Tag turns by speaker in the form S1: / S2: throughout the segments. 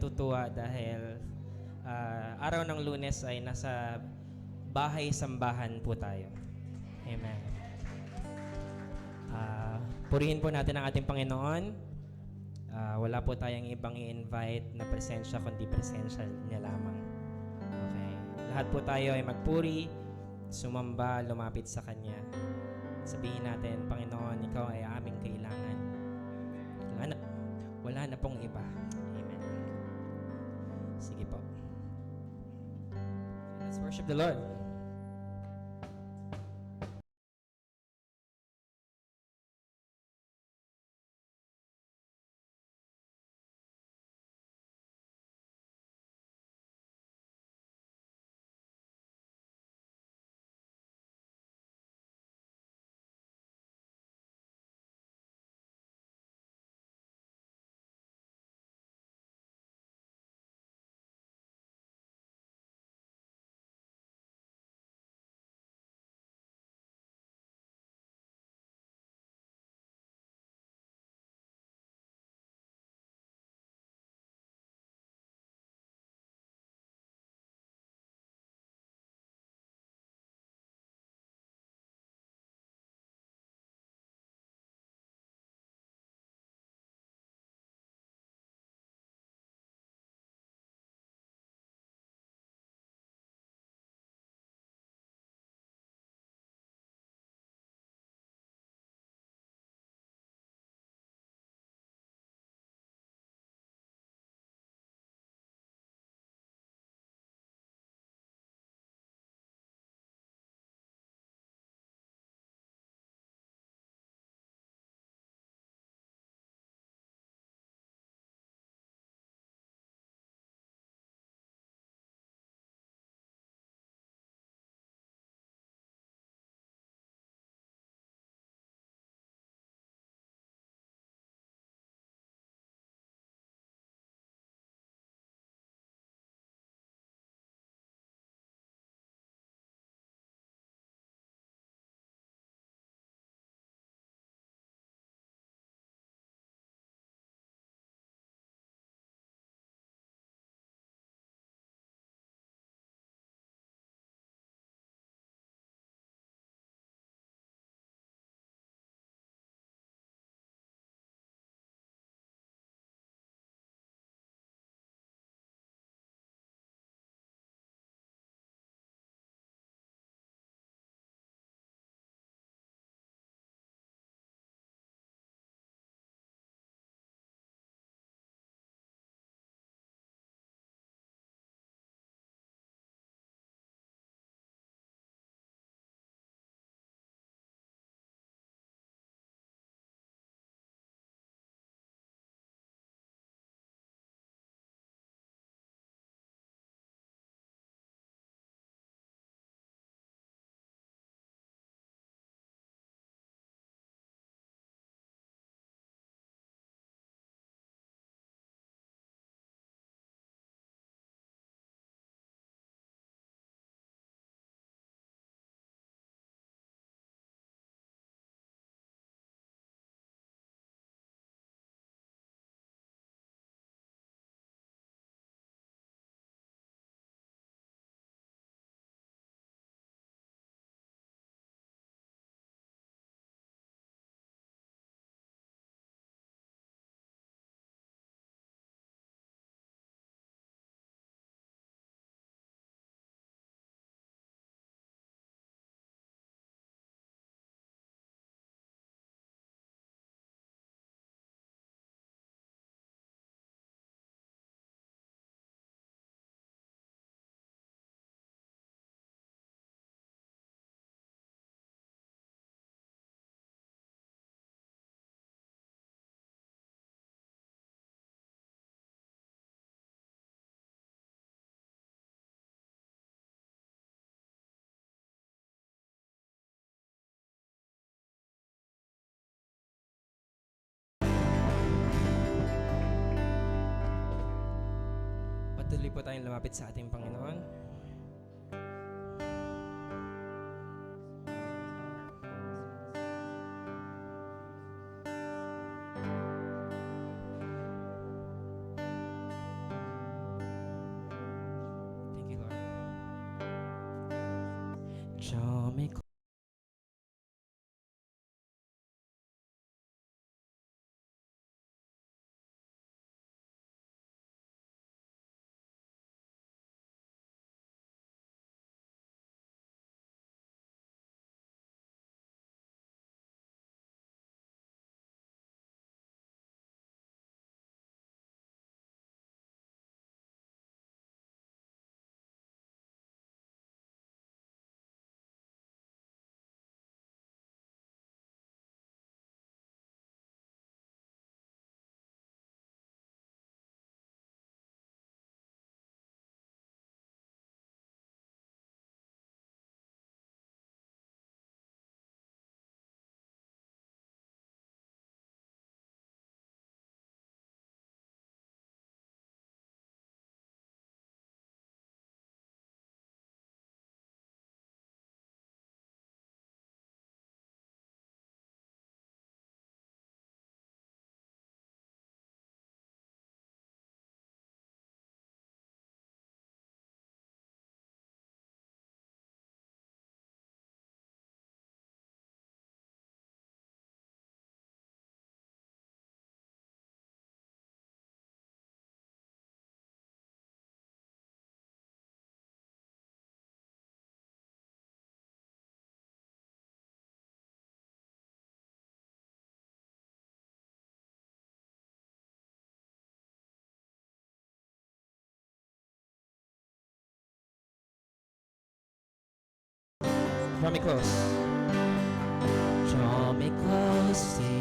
S1: natutuwa dahil araw ng Lunes ay nasa bahay-sambahan po tayo. Amen. Purihin po natin ang ating Panginoon. Wala po tayong ibang i-invite na presensya kundi presensya niya lamang. Okay. Lahat po tayo ay magpuri, sumamba, lumapit sa Kanya. Sabihin natin, Panginoon, Ikaw ay aming kailangan. Wala na pong iba. Amen. Sige po. Let's worship the Lord. Patuloy po tayong lumapit sa ating Panginoon. Draw me close. Draw me close to you.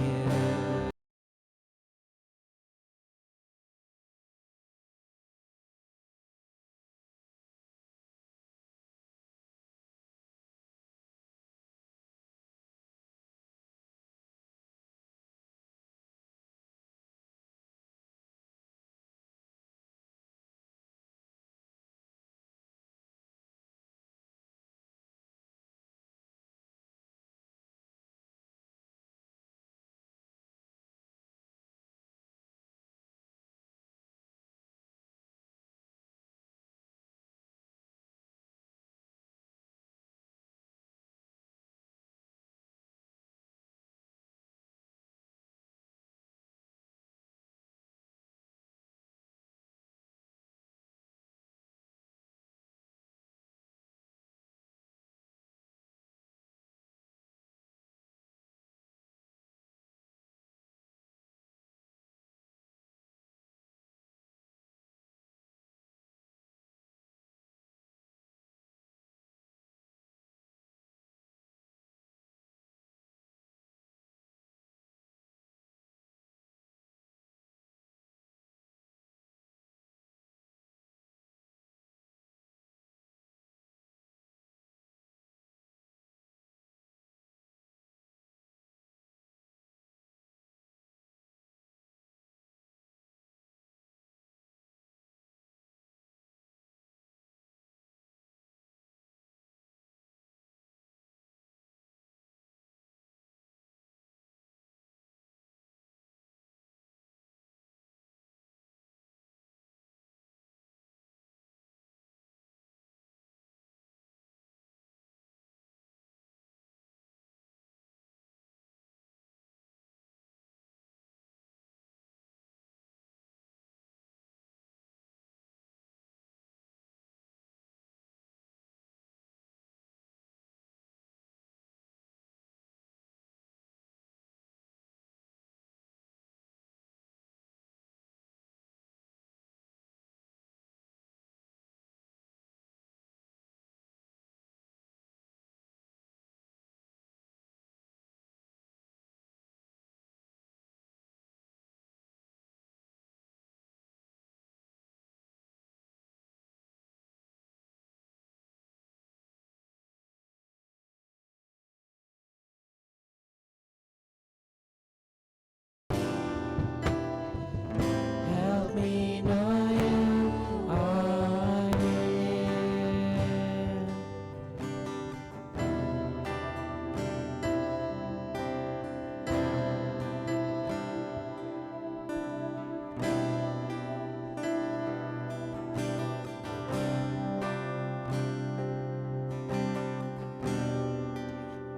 S1: Help me know you are near.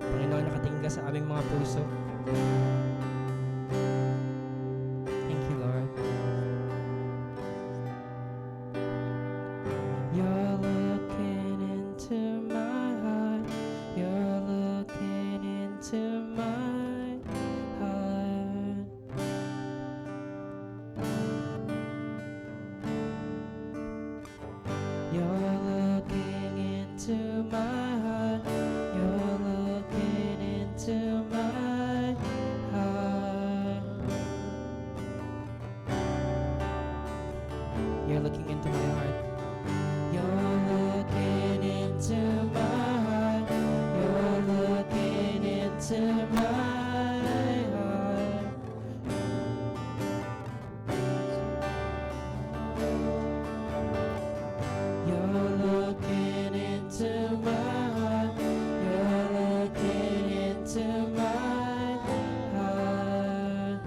S1: Panginoon, nakatingin ka sa aming mga puso. Thank you, Lord. You're looking into my heart. You're looking into my heart. You're looking into my heart. You're looking into my heart. You're looking into my heart. You're looking into my heart. You're looking into my heart. You're looking into my heart. You're looking into my heart.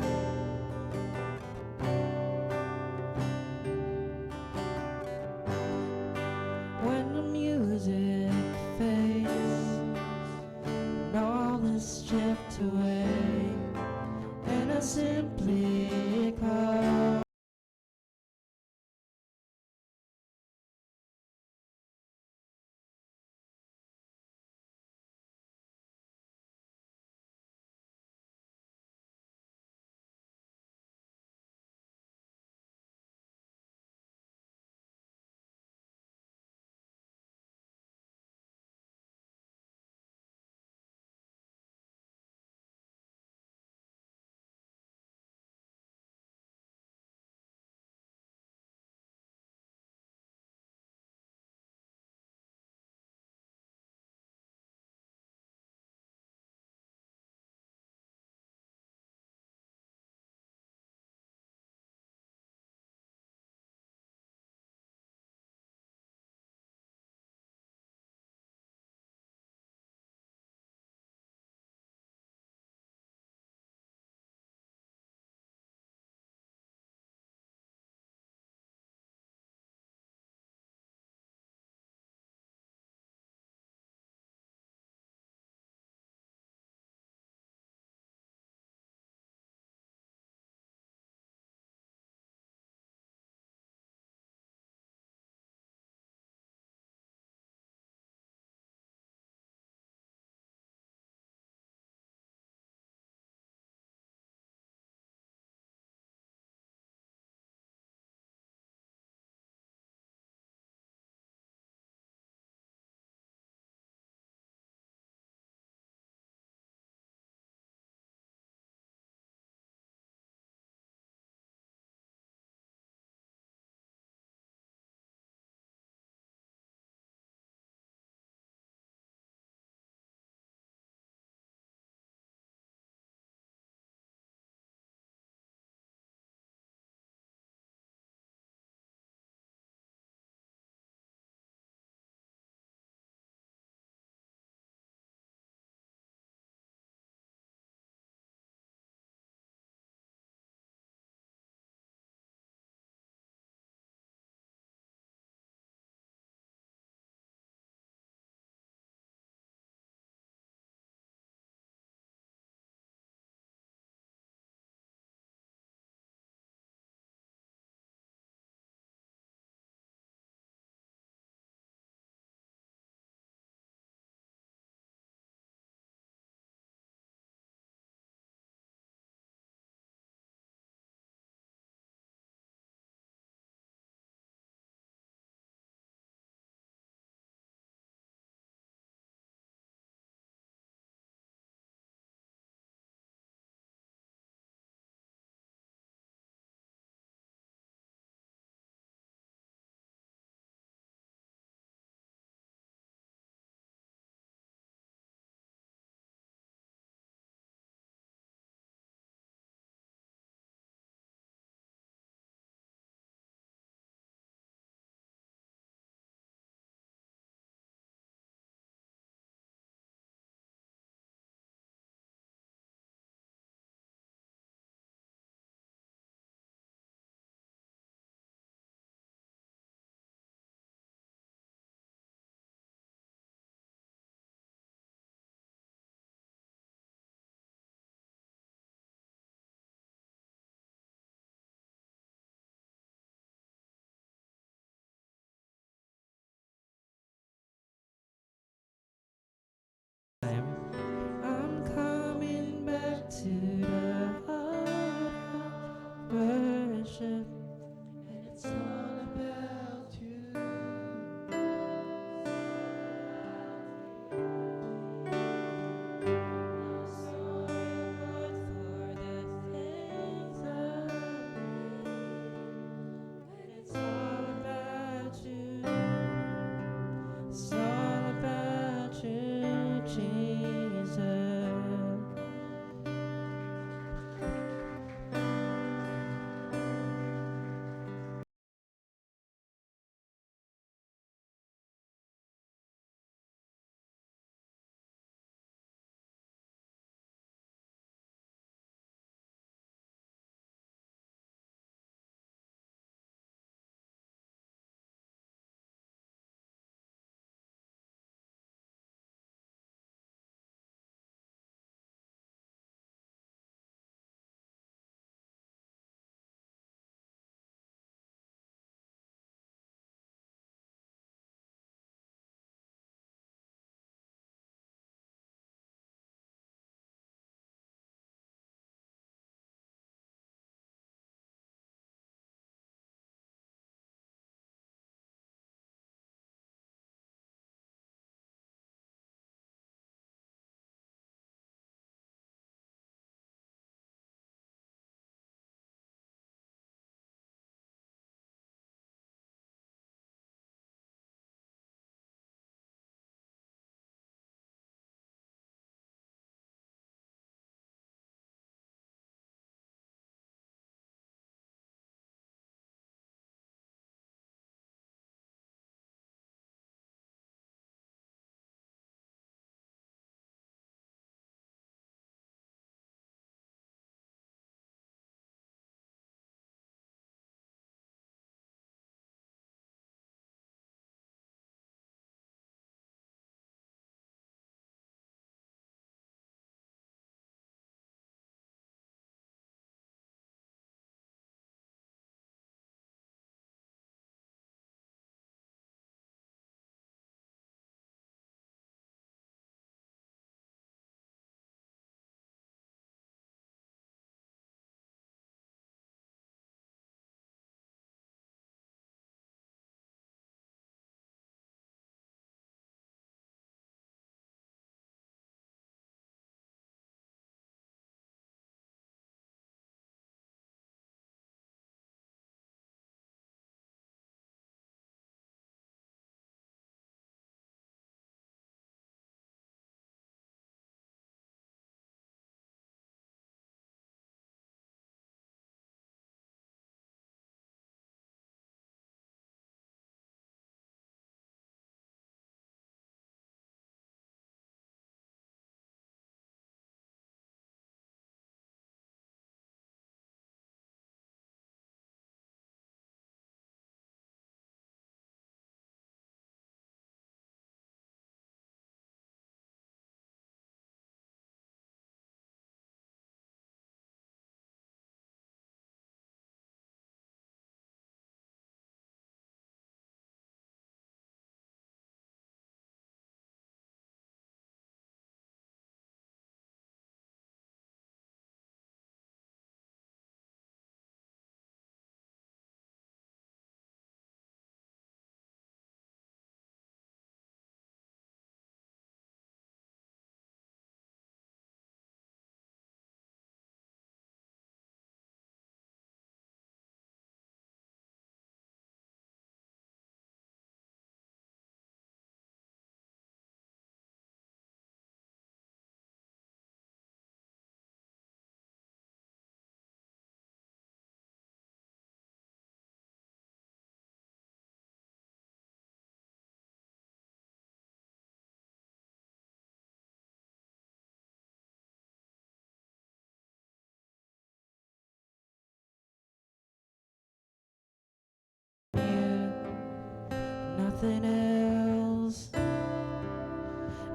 S1: nothing else,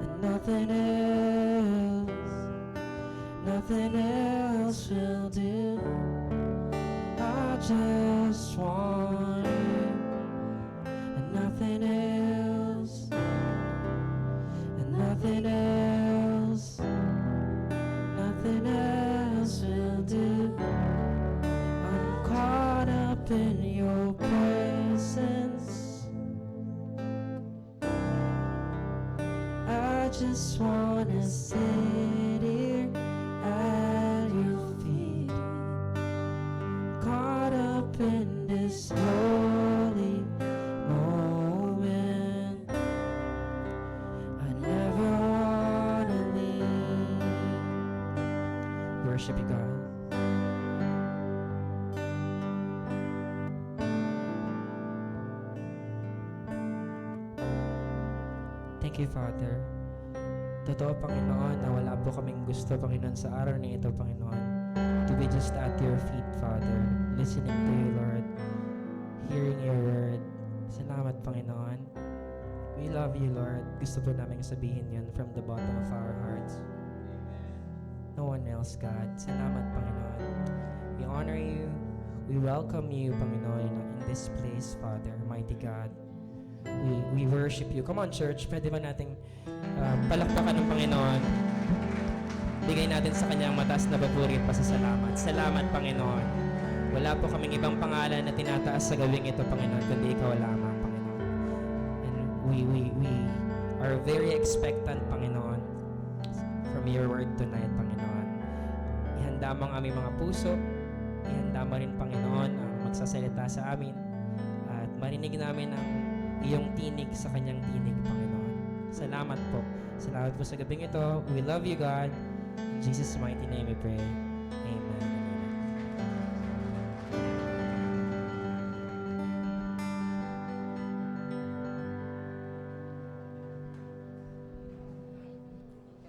S1: and nothing else, nothing else will do. I just want you, and nothing else, and nothing else, nothing else will do. I'm caught up in your presence. I just wanna sit here at your feet, caught up in this holy moment. I never wanna leave. Worship you, God. Thank you, Father. Totoo, Panginoon, na wala po kaming gusto, Panginoon, sa araw na ito, Panginoon, to be just at your feet, Father, listening to you, Lord, hearing your word. Salamat, Panginoon. We love you, Lord. Gusto po namin sabihin yun from the bottom of our hearts. No one else, God. Salamat, Panginoon. We honor you. We welcome you, Panginoon, in this place, Father, mighty God. We worship you. Come on, church. Pwede ba nating palakpakan ng Panginoon? Bigay natin sa Kanya ang mataas na papuri at pasasalamat. Salamat, Panginoon. Wala po kaming ibang pangalan na tinataas sa gawing ito, Panginoon, kundi Ikaw lamang, Panginoon. And we are very expectant, Panginoon, from your word tonight, Panginoon. Ihanda mo ang aming mga puso. Ihanda mo rin, Panginoon, ang magsasalita sa amin. At marinig namin ang iyong tinig sa Kanyang tinig, Panginoon. Salamat po. Salamat po sa gabing ito. We love you, God. In Jesus' mighty name we pray. Amen.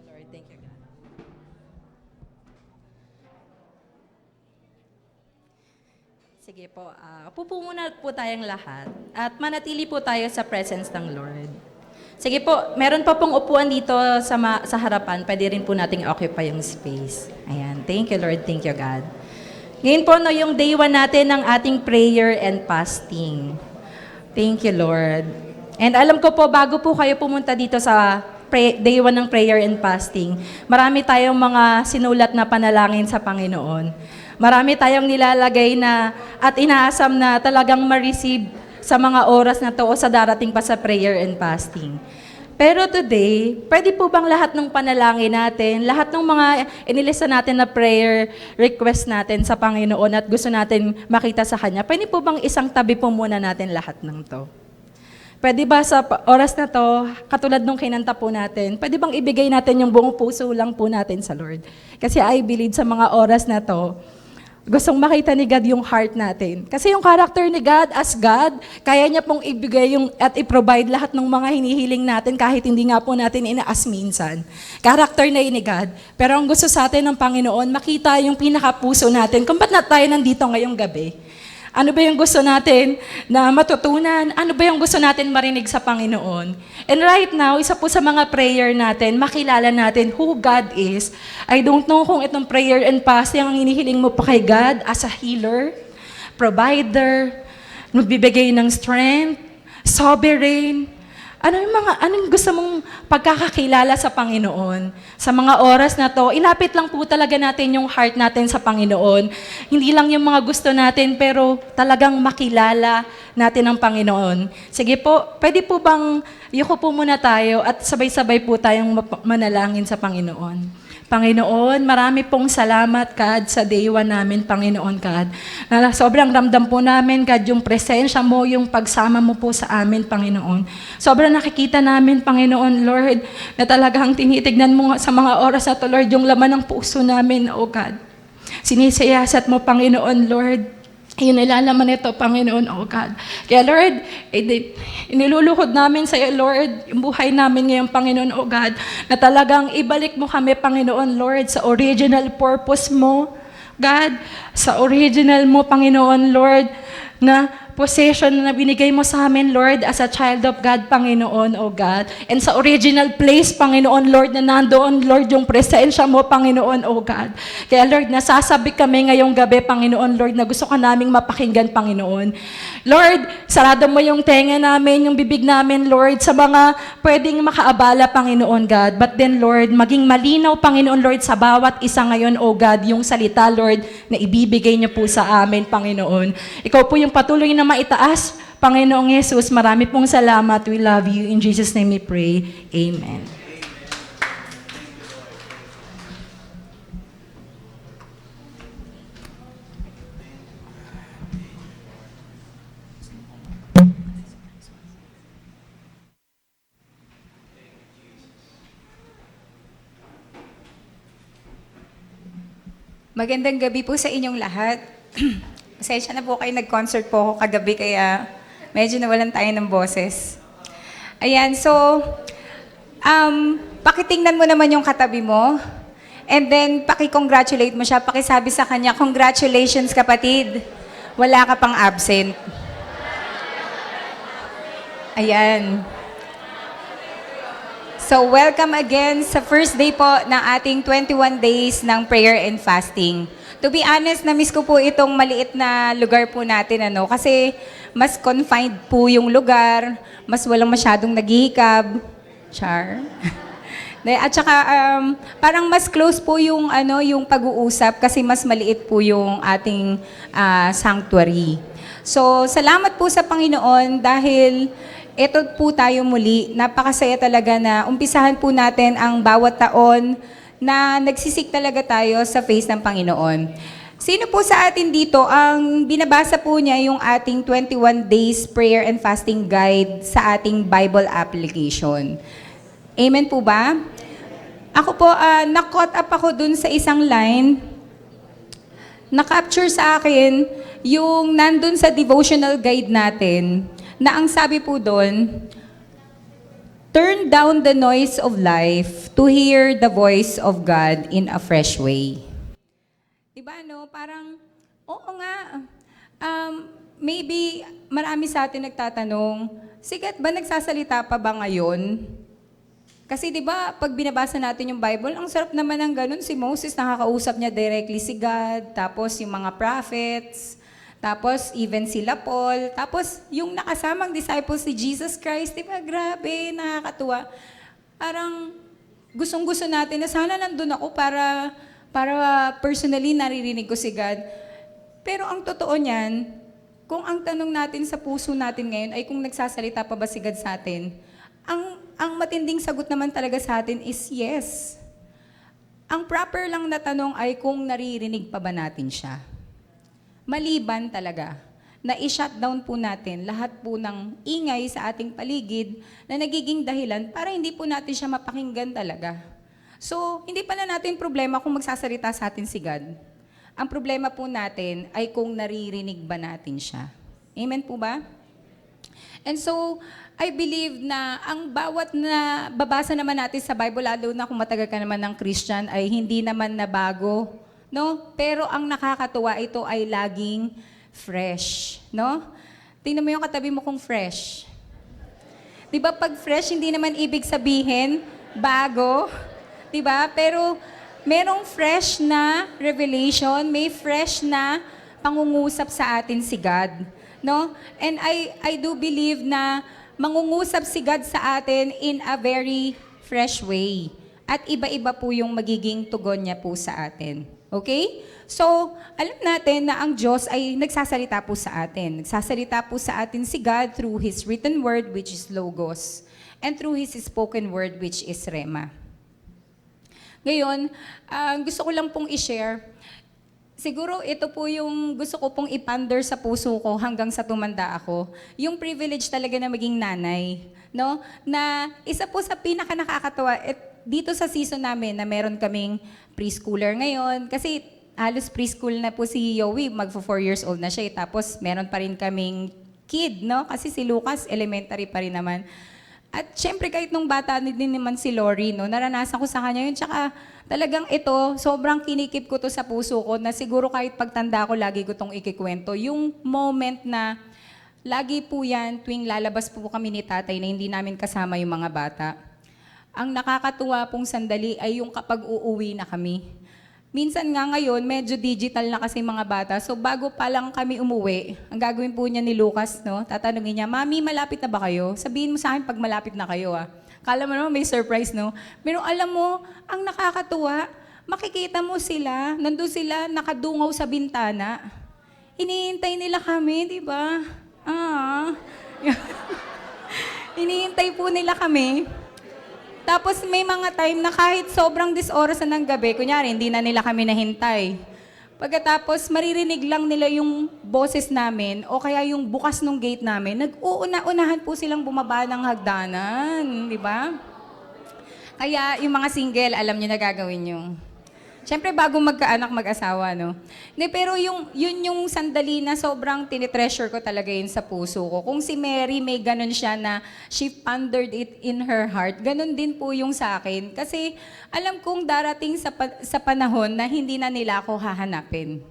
S2: Lord, thank you, God. Sige po, upo muna po tayong lahat at manatili po tayo sa presence ng Lord. Sige po, meron pa pong upuan dito sa harapan. Pwede rin po nating occupy yung space. Ayan, thank you Lord, thank you God. Ngayon po, no, yung day 1 natin ng ating prayer and fasting. Thank you Lord. And alam ko po, bago po kayo pumunta dito sa day 1 ng prayer and fasting, marami tayong mga sinulat na panalangin sa Panginoon. Marami tayong nilalagay na at inaasam na talagang ma-receive sa mga oras na to o sa darating pa sa prayer and fasting. Pero today, pwede po bang lahat ng panalangin natin, lahat ng mga inilista natin na prayer request natin sa Panginoon at gusto natin makita sa Kanya, pwede po bang isang tabi po muna natin lahat ng to? Pwede ba sa oras na to, katulad nung kinanta po natin, pwede bang ibigay natin yung buong puso lang po natin sa Lord? Kasi I believe sa mga oras na to, gustong makita ni God yung heart natin. Kasi yung character ni God as God, kaya niya pong ibigay at i-provide lahat ng mga hinihiling natin kahit hindi nga po natin inaas minsan. Character na yun ni God. Pero ang gusto sa atin ng Panginoon, makita yung pinakapuso natin. Kung ba't na tayo nandito ngayong gabi? Ano ba yung gusto natin na matutunan? Ano ba yung gusto natin marinig sa Panginoon? And right now, isa po sa mga prayer natin, makilala natin who God is. I don't know kung itong prayer and fasting ang hinihiling mo pa kay God as a healer, provider, nagbibigay ng strength, sovereign. Anong gusto mong pagkakakilala sa Panginoon? Sa mga oras na to, ilapit lang po talaga natin yung heart natin sa Panginoon. Hindi lang yung mga gusto natin, pero talagang makilala natin ang Panginoon. Sige po, pwede po bang yuko po muna tayo at sabay-sabay po tayong manalangin sa Panginoon. Panginoon, marami pong salamat, God, sa day 1 namin, Panginoon, God. Na sobrang ramdam po namin, God, yung presensya mo, yung pagsama mo po sa amin, Panginoon. Sobrang nakikita namin, Panginoon, Lord, na talagang tinitignan mo sa mga oras na to, Lord, yung laman ng puso namin, oh God. Sinisiyasat mo, Panginoon, Lord, yung nilalaman nito, Panginoon, oh God. Kaya Lord, iniluluhod namin sa iyo, Lord, yung buhay namin ngayon, Panginoon, oh God, na talagang ibalik mo kami, Panginoon, Lord, sa original purpose mo, God, sa original mo, Panginoon, Lord, na possession na binigay mo sa amin, Lord, as a child of God, Panginoon, O God. And sa original place, Panginoon, Lord, na nandoon, Lord, yung presensya mo, Panginoon, O God. Kaya, Lord, nasasabi kami ngayong gabi, Panginoon, Lord, na gusto ka naming mapakinggan, Panginoon. Lord, sarado mo yung tenga namin, yung bibig namin, Lord, sa mga pwedeng makaabala, Panginoon, God. But then, Lord, maging malinaw, Panginoon, Lord, sa bawat isa ngayon, O God, yung salita, Lord, na ibibigay niyo po sa amin, Panginoon. Ikaw po yung patuloy na maitaas, Panginoong Yesus. Marami pong salamat. We love you. In Jesus' name we pray. Amen.
S3: Magandang gabi po sa inyong lahat. Pasensya na po kayo, nag-concert po ako kagabi kaya medyo nawalan tayo ng boses. Ayan, so, pakitingnan mo naman yung katabi mo and then paki-congratulate mo siya, pakisabi sa kanya, congratulations kapatid, wala ka pang absent. Ayan. So, welcome again sa first day po ng ating 21 days ng prayer and fasting. To be honest, na-miss ko po itong maliit na lugar po natin, kasi mas confined po yung lugar, mas walang masyadong naghihikab. Char. At saka, parang mas close po yung, yung pag-uusap kasi mas maliit po yung ating sanctuary. So, salamat po sa Panginoon dahil ito po tayo muli, napakasaya talaga na umpisahan po natin ang bawat taon na nagsisik talaga tayo sa face ng Panginoon. Sino po sa atin dito ang binabasa po niya yung ating 21 days prayer and fasting guide sa ating Bible application? Amen po ba? Ako po, na-caught up ako dun sa isang line, na-capture sa akin yung nandun sa devotional guide natin, na ang sabi po doon, turn down the noise of life to hear the voice of God in a fresh way. Diba, parang, oo nga, maybe marami sa atin nagtatanong, sigat ba nagsasalita pa ba ngayon? Kasi diba, pag binabasa natin yung Bible, ang sarap naman ng ganun, si Moses nakakausap niya directly si God, tapos yung mga prophets, tapos, even sila Paul. Tapos, yung nakasamang disciples si Jesus Christ, di ba? Grabe, nakakatuwa. Parang, gustong-gusto natin na sana nandun ako para personally naririnig ko si God. Pero ang totoo niyan, kung ang tanong natin sa puso natin ngayon ay kung nagsasalita pa ba si God sa atin, ang matinding sagot naman talaga sa atin is yes. Ang proper lang na tanong ay kung naririnig pa ba natin siya. Maliban talaga na i-shutdown po natin lahat po ng ingay sa ating paligid na nagiging dahilan para hindi po natin siya mapakinggan talaga. So, hindi pala natin problema kung magsasalita sa atin si God. Ang problema po natin ay kung naririnig ba natin siya. Amen po ba? And so, I believe na ang bawat na babasa naman natin sa Bible, lalo na kung matagal ka naman ng Christian, ay hindi naman na bago. No? Pero ang nakakatuwa ito ay laging fresh, no? Tingnan mo yung katabi mo kung fresh. 'Di ba pag fresh hindi naman ibig sabihin bago, 'di ba? Pero merong fresh na revelation, may fresh na pangungusap sa atin si God, no? And I do believe na mangungusap si God sa atin in a very fresh way. At iba-iba po yung magiging tugon niya po sa atin. Okay? So, alam natin na ang Diyos ay nagsasalita po sa atin. Nagsasalita po sa atin si God through His written word, which is Logos, and through His spoken word, which is Rema. Ngayon, gusto ko lang pong i-share. Siguro ito po yung gusto ko pong iponder sa puso ko hanggang sa tumanda ako. Yung privilege talaga na maging nanay. No? Na isa po sa pinaka-nakakatawa, dito sa season namin na meron kaming preschooler ngayon, kasi halos preschool na po si Yowie, magfo 4 years old na siya, tapos meron pa rin kaming kid, no? Kasi si Lucas, elementary pa rin naman. At syempre kahit nung bata din naman si Lori, no? Naranasan ko sa kanya yun, tsaka talagang ito, sobrang kinikip ko to sa puso ko, na siguro kahit pagtanda ko, lagi ko tong ikikwento, yung moment na Lagi po yan tuwing lalabas po kami ni tatay na hindi namin kasama yung mga bata. Ang nakakatuwa pong sandali ay yung kapag uuwi na kami. Minsan nga ngayon, medyo digital na kasi mga bata. So bago pa lang kami umuwi, ang gagawin po niya ni Lucas, no? Tatanungin niya, Mami, malapit na ba kayo? Sabihin mo sa akin pag malapit na kayo, ah. Kala mo naman may surprise, no? Pero alam mo, ang nakakatuwa, makikita mo sila, nandun sila nakadungaw sa bintana. Hinihintay nila kami, di ba? Hinihintay po nila kami. Tapos may mga time na kahit sobrang disoras na ng gabi, kunyari, hindi na nila kami nahintay. Pagkatapos, maririnig lang nila yung boses namin o kaya yung bukas ng gate namin, nag-uuna-unahan po silang bumaba ng hagdanan, di ba? Kaya yung mga single, alam niyo na gagawin niyo. Siyempre, bago magkaanak, mag-asawa, no? Pero yun yung sandali na sobrang tinitreasure ko talaga yun sa puso ko. Kung si Mary, may ganun siya na she pondered it in her heart, ganun din po yung sa akin. Kasi alam kong darating sa panahon na hindi na nila ako hahanapin.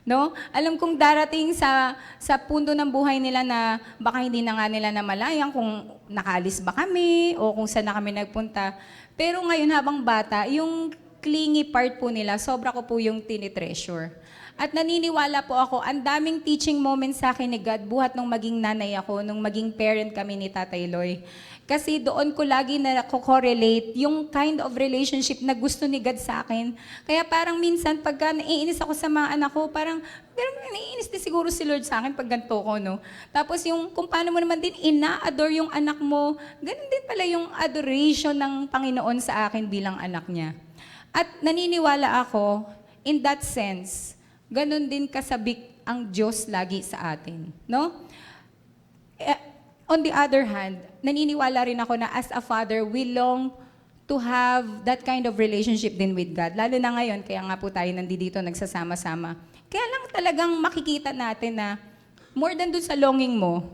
S3: No? Alam kong darating sa punto ng buhay nila na baka hindi na nga nila namalayan kung nakaalis ba kami o kung saan na kami nagpunta. Pero ngayon habang bata, yung clingy part po nila, sobra ko po yung tinitreasure. At naniniwala po ako, ang daming teaching moments sa akin ni God, buhat nung maging nanay ako, nung maging parent kami ni Tatay Loy. Kasi doon ko lagi na correlate yung kind of relationship na gusto ni God sa akin. Kaya parang minsan, pagka naiinis ako sa mga anak ko, parang naiinis din siguro si Lord sa akin pag ganito ko, no? Tapos yung kung paano mo naman din ina-adore yung anak mo, ganun din pala yung adoration ng Panginoon sa akin bilang anak niya. At naniniwala ako, in that sense, ganun din kasabik ang Diyos lagi sa atin. No? On the other hand, naniniwala rin ako na as a father, we long to have that kind of relationship din with God. Lalo na ngayon, kaya nga po tayo nandito nagsasama-sama. Kaya lang talagang makikita natin na more than dun sa longing mo,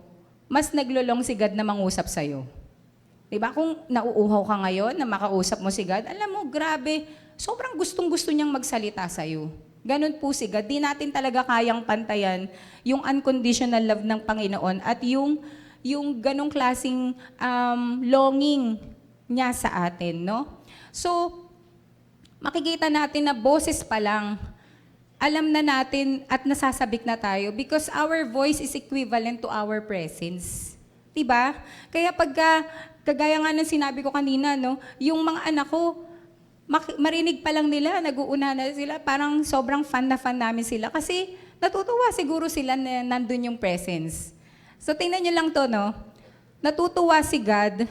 S3: mas naglulong si God na mangusap sa'yo. Diba? Kung nauuhaw ka ngayon na makausap mo si God, alam mo, grabe, sobrang gustong-gusto niyang magsalita sa'yo. Ganon po si God. Di natin talaga kayang pantayan yung unconditional love ng Panginoon at yung ganong klaseng longing niya sa atin, no? So, makikita natin na boses pa lang, alam na natin at nasasabik na tayo because our voice is equivalent to our presence. Diba? Kaya kagaya nga ng sinabi ko kanina, no, yung mga anak ko, marinig pa lang nila, nag-uuna na sila, parang sobrang fan namin sila kasi natutuwa siguro sila na nandun yung presence. So tingnan nyo lang to, no? Natutuwa si God,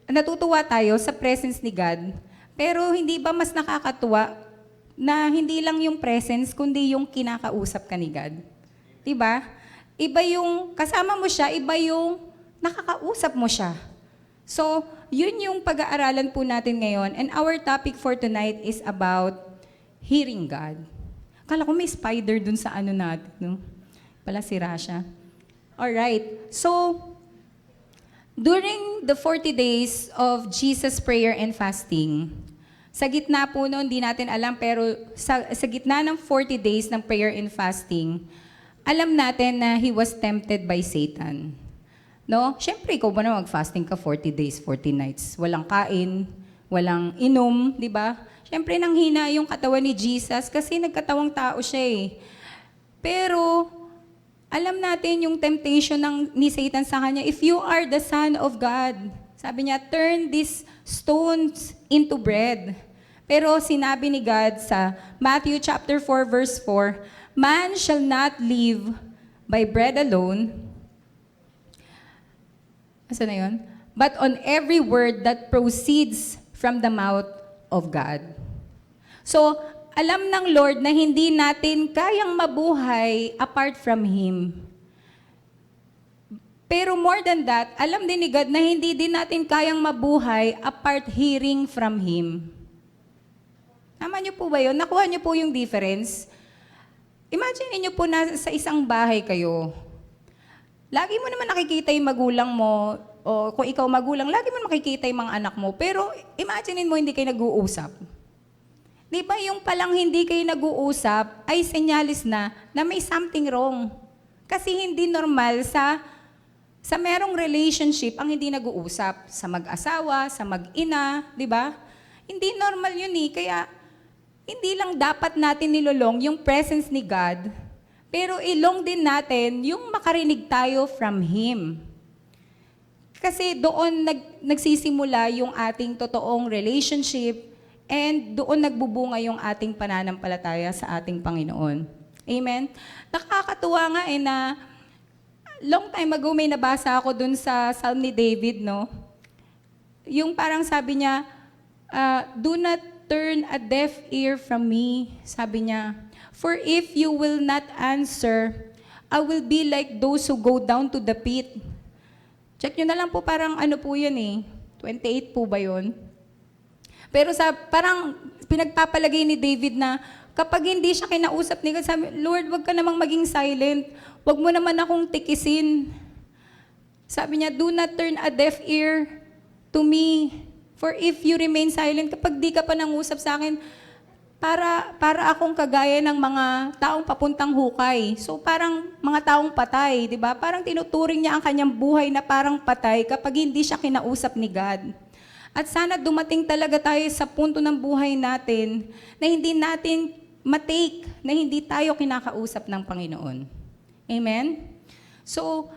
S3: natutuwa tayo sa presence ni God, pero hindi ba mas nakakatuwa na hindi lang yung presence, kundi yung kinakausap ka ni God? Diba? Iba yung kasama mo siya, iba yung nakakausap mo siya. So, yun yung pag-aaralan po natin ngayon. And our topic for tonight is about hearing God. Akala ko may spider dun sa ano natin, no? Pala si Rasha. Alright. So, during the 40 days of Jesus' prayer and fasting, sa gitna po noon, di natin alam, pero sa gitna ng 40 days ng prayer and fasting, alam natin na He was tempted by Satan. No? Siyempre, ikaw ba na mag-fasting ka 40 days, 40 nights? Walang kain, walang inom, di ba? Siyempre, nanghina yung katawan ni Jesus kasi nagkatawang tao siya eh. Pero, alam natin yung temptation ni Satan sa kanya, if you are the Son of God, sabi niya, turn these stones into bread. Pero sinabi ni God sa Matthew chapter 4, verse 4, man shall not live by bread alone, asa na yun? But on every word that proceeds from the mouth of God. So, alam ng Lord na hindi natin kayang mabuhay apart from Him. Pero more than that, alam din ni God na hindi din natin kayang mabuhay apart hearing from Him. Tama niyo po ba yun? Nakuha niyo po yung difference? Imagine niyo po na sa isang bahay kayo. Lagi mo naman nakikita yung magulang mo, o kung ikaw magulang, lagi mo makikita yung mga anak mo. Pero imagine mo hindi kayo nag-uusap. Di ba yung palang hindi kayo nag-uusap ay senyalis na may something wrong. Kasi hindi normal sa sa merong relationship ang hindi nag-uusap, sa mag-asawa, sa mag-ina, di ba? Hindi normal yun eh. Kaya hindi lang dapat natin nilolong yung presence ni God, pero ilong din natin yung makarinig tayo from Him. Kasi doon nagsisimula yung ating totoong relationship and doon nagbubunga yung ating pananampalataya sa ating Panginoon. Amen? Nakakatuwa nga na long time ago may nabasa ako dun sa Psalm ni David, no? Yung parang sabi niya, do not turn a deaf ear from me, sabi niya. For if you will not answer, I will be like those who go down to the pit. Check nyo na lang po, parang ano po yun eh, 28 po ba yun? Pero parang pinagpapalagay ni David na kapag hindi siya kinausap ni God, sabi, Lord, wag ka namang maging silent. Wag mo naman akong tikisin. Sabi niya, do not turn a deaf ear to me. For if you remain silent, kapag di ka pa nangusap sa akin, para akong kagaya ng mga taong papuntang hukay. So parang mga taong patay, di ba? Parang tinuturing niya ang kanyang buhay na parang patay kapag hindi siya kinausap ni God. At sana dumating talaga tayo sa punto ng buhay natin na hindi natin matake, na hindi tayo kinakausap ng Panginoon. Amen? So,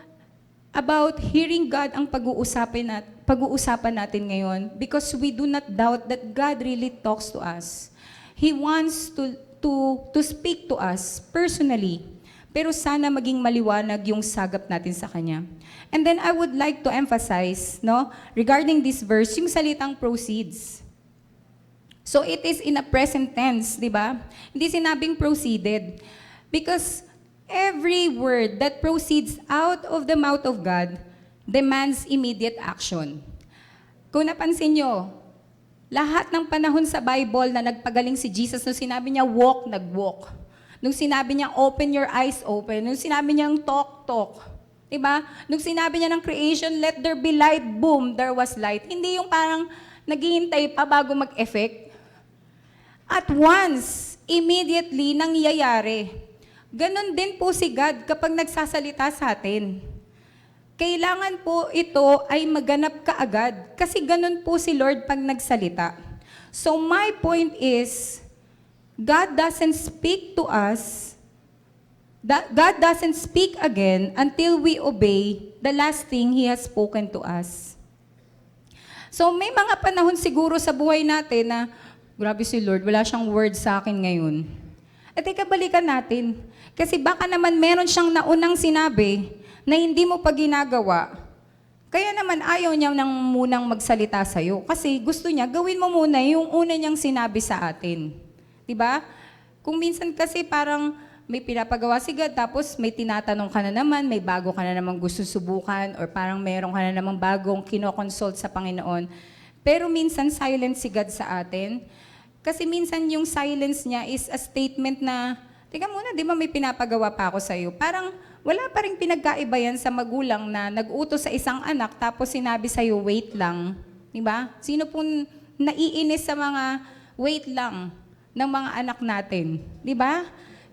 S3: about hearing God ang pag-uusapan natin ngayon because we do not doubt that God really talks to us. He wants to speak to us personally. Pero sana maging maliwanag yung sagap natin sa Kanya. And then I would like to emphasize, no, regarding this verse, yung salitang proceeds. So it is in a present tense, di ba? Hindi sinabing proceeded. Because every word that proceeds out of the mouth of God demands immediate action. Kung napansin nyo, lahat ng panahon sa Bible na nagpagaling si Jesus, nung sinabi niya walk, nag-walk. Nung sinabi niya open your eyes, open. Nung sinabi niya talk, talk. Diba? Nung sinabi niya ng creation, let there be light, boom, there was light. Hindi yung parang naghihintay pa bago mag-effect. At once, immediately, nangyayari. Ganon din po si God kapag nagsasalita sa atin. Kailangan po ito ay maganap kaagad kasi ganun po si Lord pag nagsalita. So my point is, God doesn't speak to us, God doesn't speak again until we obey the last thing He has spoken to us. So may mga panahon siguro sa buhay natin na, grabe si Lord, wala siyang word sa akin ngayon. At teka, balikan natin. Kasi baka naman meron siyang naunang sinabi na hindi mo pa ginagawa, kaya naman ayaw niya nang munang magsalita sa'yo. Kasi gusto niya, gawin mo muna yung una niyang sinabi sa atin. Diba? Kung minsan kasi parang may pinapagawa si God, tapos may tinatanong ka na naman, may bago ka na naman gusto subukan, or parang meron ka na naman bagong kinokonsult sa Panginoon. Pero minsan silent si God sa atin. Kasi minsan yung silence niya is a statement na, teka muna, di ba may pinapagawa pa ako sa'yo? Parang wala pa rin pinagkaiba yan sa magulang na nag-utos sa isang anak tapos sinabi sa'yo, wait lang. Di ba? Sino pong naiinis sa mga wait lang ng mga anak natin? Di ba?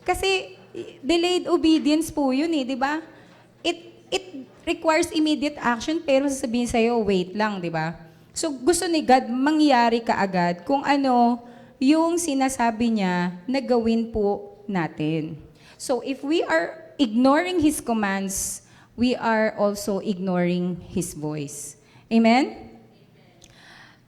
S3: Kasi delayed obedience po yun eh, di ba? It requires immediate action pero sasabihin sa'yo, wait lang, di ba? So gusto ni God mangyari kaagad kung ano yung sinasabi niya na gawin po natin. So if we are ignoring His commands, we are also ignoring His voice. Amen?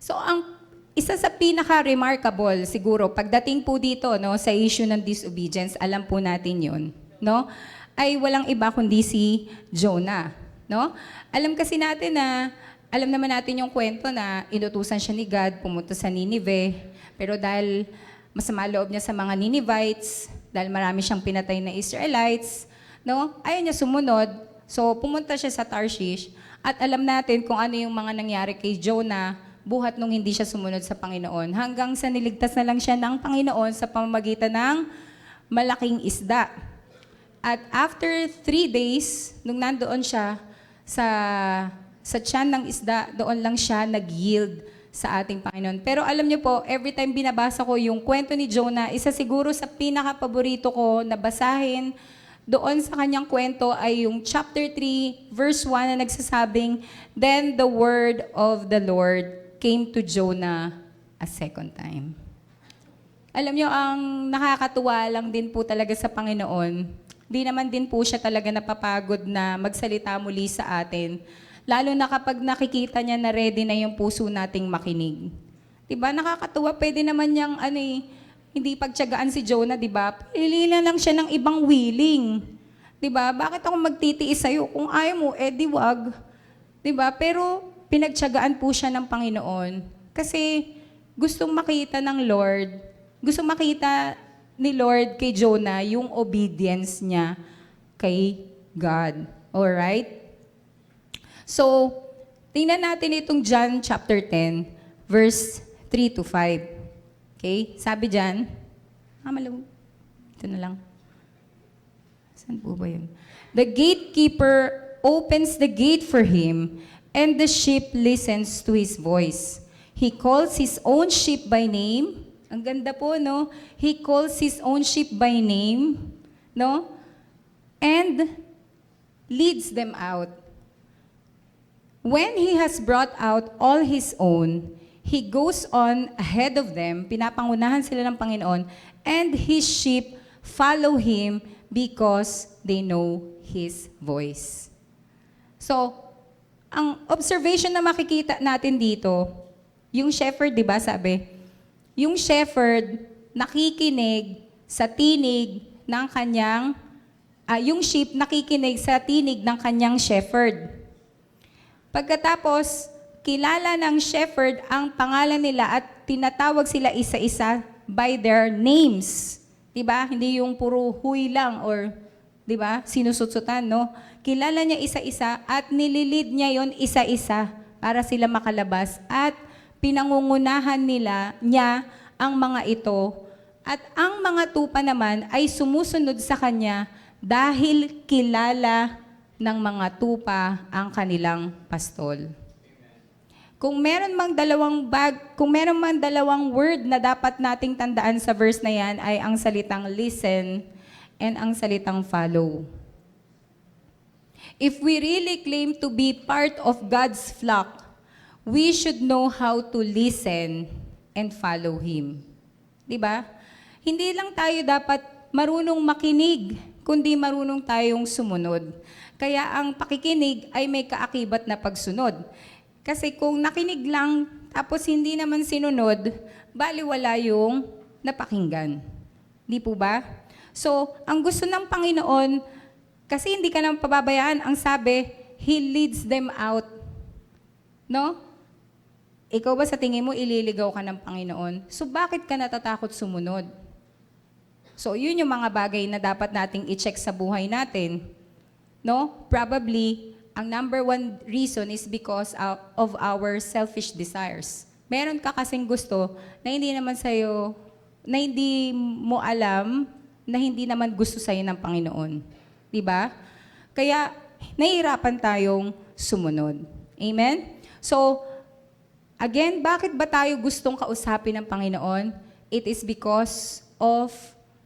S3: So ang isa sa pinaka-remarkable siguro pagdating po dito no sa issue ng disobedience, alam po natin 'yon, no? Ay walang iba kundi si Jonah, no? Alam kasi natin na alam naman natin yung kwento na inutusan siya ni God pumunta sa Nineveh, pero dahil masama loob niya sa mga Ninevites, dahil marami siyang pinatay na Israelites, no? Ayaw niya sumunod. So pumunta siya sa Tarshish at alam natin kung ano yung mga nangyari kay Jonah buhat nung hindi siya sumunod sa Panginoon. Hanggang sa niligtas na lang siya ng Panginoon sa pamamagitan ng malaking isda. At after 3 days, nung nandoon siya sa tiyan ng isda, doon lang siya nag-yield sa ating Panginoon. Pero alam niyo po, every time binabasa ko yung kwento ni Jonah, isa siguro sa pinaka-paborito ko na basahin doon sa kanyang kwento ay yung chapter 3, verse 1 na nagsasabing, "Then the word of the Lord came to Jonah a second time." Alam nyo, ang nakakatuwa lang din po talaga sa Panginoon, di naman din po siya talaga napapagod na magsalita muli sa atin, lalo na kapag nakikita niya na ready na yung puso nating makinig. Diba, nakakatuwa, pwede naman niyang hindi pagtiyagaan si Jonah, diba? Pilihan lang siya ng ibang willing. Diba? Bakit ako magtitiis sa'yo? Kung ayaw mo, di wag. Diba? Pero pinagtiyagaan po siya ng Panginoon. Kasi gustong makita ng Lord, gustong makita ni Lord kay Jonah yung obedience niya kay God. Alright? So, tingnan natin itong John chapter 10, verse 3 to 5. Okay? Sabi dyan, malaw. Ito na lang. Saan po ba yun? "The gatekeeper opens the gate for him, and the sheep listens to his voice. He calls his own sheep by name." Ang ganda po, no? He calls his own sheep by name, no? "And leads them out. When he has brought out all his own, he goes on ahead of them," pinapangunahan sila ng Panginoon, "and his sheep follow him because they know his voice." So, ang observation na makikita natin dito, yung shepherd, di ba, sabi, yung shepherd nakikinig sa tinig ng kanyang, yung sheep nakikinig sa tinig ng kanyang shepherd. Pagkatapos, kilala ng shepherd ang pangalan nila at tinatawag sila isa-isa by their names. Diba? Hindi yung puro huy lang or, diba, sinusutsutan, no? Kilala niya isa-isa at nililid niya yon isa-isa para sila makalabas at pinangungunahan niya ang mga ito at ang mga tupa naman ay sumusunod sa kanya dahil kilala ng mga tupa ang kanilang pastol. Kung meron mang dalawang word na dapat nating tandaan sa verse na yan ay ang salitang listen and ang salitang follow. If we really claim to be part of God's flock, we should know how to listen and follow Him. Diba? Hindi lang tayo dapat marunong makinig, kundi marunong tayong sumunod. Kaya ang pakikinig ay may kaakibat na pagsunod. Kasi kung nakinig lang, tapos hindi naman sinunod, baliwala yung napakinggan. Di po ba? So, ang gusto ng Panginoon, kasi hindi ka naman pababayaan, ang sabi, He leads them out. No? Ikaw ba sa tingin mo, ililigaw ka ng Panginoon? So, bakit ka natatakot sumunod? So, yun yung mga bagay na dapat nating i-check sa buhay natin. No? Probably, ang number one reason is because of our selfish desires. Meron ka kasing gusto na hindi naman sa'yo, na hindi mo alam, na hindi naman gusto sa'yo ng Panginoon. Diba? Kaya, nahihirapan tayong sumunod. Amen? So, again, bakit ba tayo gustong kausapin ng Panginoon? It is because of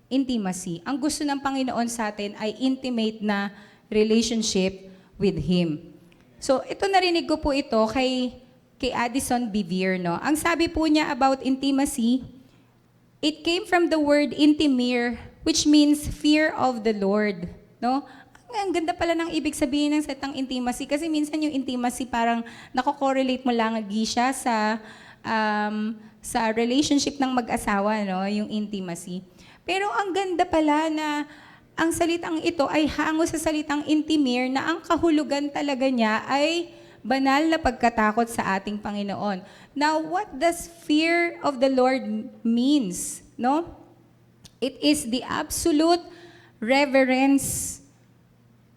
S3: intimacy. Ang gusto ng Panginoon sa atin ay intimate na relationship with Him. So, ito narinig ko po ito kay Addison Bevere, no? Ang sabi po niya about intimacy, it came from the word intimere, which means fear of the Lord, no? Ang ganda pala ng ibig sabihin ng salitang intimacy kasi minsan yung intimacy parang nako-correlate mo lang siya sa relationship ng mag-asawa, no? Yung intimacy. Pero ang ganda pala na ang salitang ito ay hango sa salitang intimere na ang kahulugan talaga niya ay banal na pagkatakot sa ating Panginoon. Now, what does fear of the Lord means? No? It is the absolute reverence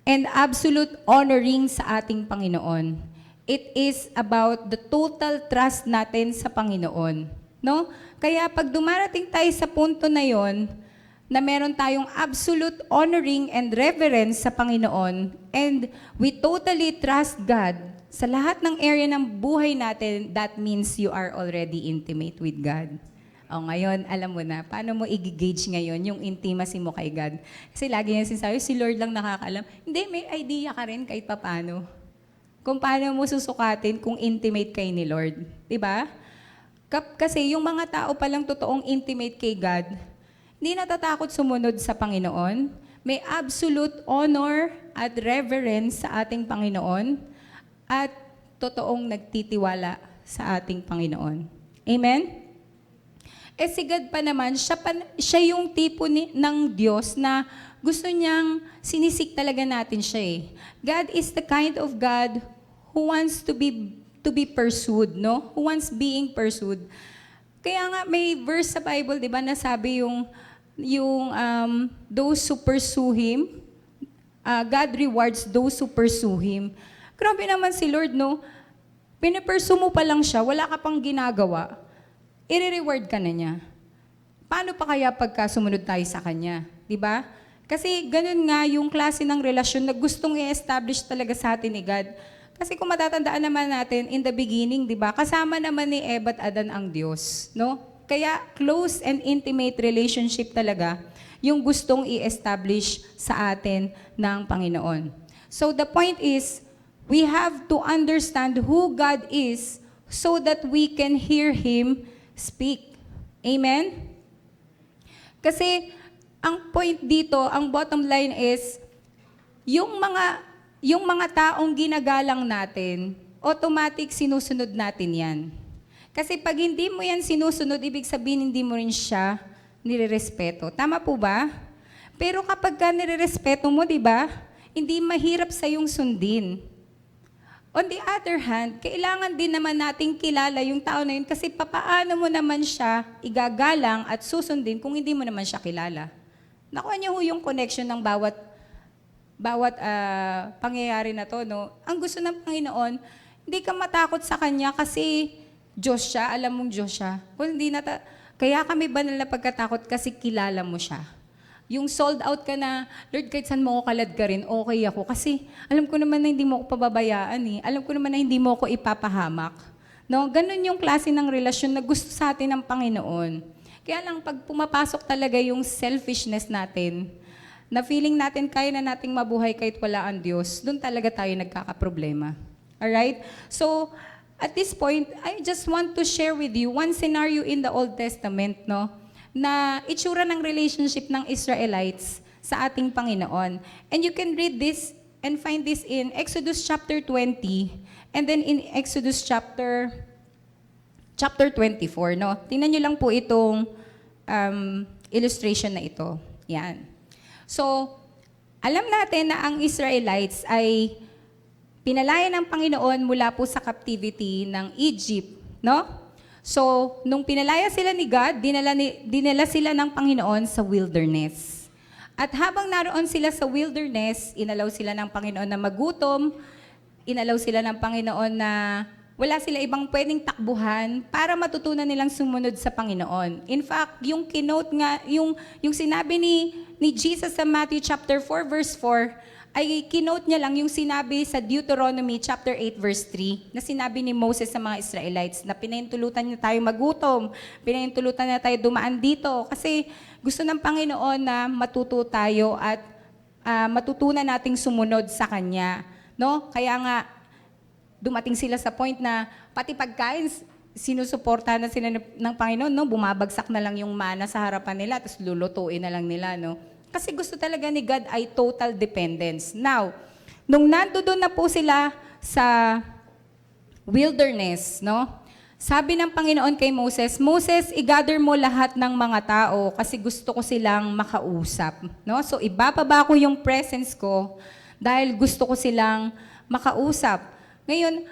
S3: and absolute honoring sa ating Panginoon. It is about the total trust natin sa Panginoon. No? Kaya pag dumarating tayo sa punto na yon, na meron tayong absolute honoring and reverence sa Panginoon, and we totally trust God sa lahat ng area ng buhay natin, that means you are already intimate with God. O ngayon, alam mo na, paano mo i-gauge ngayon yung intimacy mo kay God? Kasi lagi niya sinasabi, si Lord lang nakakaalam. Hindi, may idea ka rin kahit papaano. Kung paano mo susukatin kung intimate kay ni Lord. Diba? Kasi yung mga tao palang totoong intimate kay God, hindi natatakot sumunod sa Panginoon. May absolute honor at reverence sa ating Panginoon at totoong nagtitiwala sa ating Panginoon. Amen? Eh si God pa naman, siya yung tipo ng Diyos na gusto niyang sinisik talaga natin siya eh. God is the kind of God who wants to be pursued, no? Who wants being pursued. Kaya nga may verse sa Bible, 'di ba, na sabi yung those who pursue him, God rewards those who pursue him. Grabe naman si Lord, no? Pinipursue mo pa lang siya, wala ka pang ginagawa, i-reward ka na niya. Paano pa kaya pagka sumunod tayo sa Kanya? Di ba? Kasi ganun nga yung klase ng relasyon na gustong i-establish talaga sa atin ni God. Kasi kung matatandaan naman natin, in the beginning, di ba, kasama naman ni Eva at Adan ang Diyos. No? Kaya close and intimate relationship talaga yung gustong i-establish sa atin ng Panginoon. So the point is, we have to understand who God is so that we can hear Him speak. Amen? Kasi ang point dito, ang bottom line is, yung mga taong ginagalang natin, automatic sinusunod natin yan. Kasi pag hindi mo yan sinusunod, ibig sabihin hindi mo rin siya nirerespeto. Tama po ba? Pero kapag ka nirerespeto mo, di ba, hindi mahirap sa yung sundin. On the other hand, kailangan din naman nating kilala yung tao na yun kasi papaano mo naman siya igagalang at susundin kung hindi mo naman siya kilala. Nakuha niyo ho yung connection ng bawat pangyayari na to, no? Ang gusto ng Panginoon, hindi ka matakot sa Kanya kasi Diyos siya, alam mong Diyos siya. Kaya kami banal na pagkatakot kasi kilala mo siya. Yung sold out ka na, Lord, kahit saan mo ako kalad ka rin, okay ako. Kasi alam ko naman na hindi mo ako pababayaan eh. Alam ko naman na hindi mo ako ipapahamak. No? Ganon yung klase ng relasyon na gusto sa atin ng Panginoon. Kaya lang, pag pumapasok talaga yung selfishness natin, na feeling natin kaya na nating mabuhay kahit wala ang Diyos, doon talaga tayo nagkakaproblema. Alright? So, at this point, I just want to share with you one scenario in the Old Testament, no? Na itsura ng relationship ng Israelites sa ating Panginoon. And you can read this and find this in Exodus chapter 20 and then in Exodus chapter 24. No? Tingnan nyo lang po itong illustration na ito. Yan. So, alam natin na ang Israelites ay pinalaya ng Panginoon mula po sa captivity ng Egypt. No? So, nung pinalaya sila ni God, dinala sila ng Panginoon sa wilderness. At habang naroon sila sa wilderness, inalaw sila ng Panginoon na magutom, inalaw sila ng Panginoon na wala sila ibang pwedeng takbuhan para matutunan nilang sumunod sa Panginoon. In fact, yung kinote nga, yung sinabi ni Jesus sa Matthew chapter 4 verse 4, ay kinote niya lang yung sinabi sa Deuteronomy chapter 8 verse 3 na sinabi ni Moses sa mga Israelites na pinahintulutan niya tayo magutom, pinahintulutan niya tayo dumaan dito kasi gusto ng Panginoon na matuto tayo at matutunan nating sumunod sa Kanya. No? Kaya nga, dumating sila sa point na pati pagkain, sinusuportahan na sila ng Panginoon, no? Bumabagsak na lang yung mana sa harapan nila, tapos lulutuin na lang nila, no? Kasi gusto talaga ni God ay total dependence. Now, nung nandoon na po sila sa wilderness, no? Sabi ng Panginoon kay Moses, Moses, i-gather mo lahat ng mga tao kasi gusto ko silang makausap. No? So, ibababa ko yung presence ko dahil gusto ko silang makausap. Ngayon,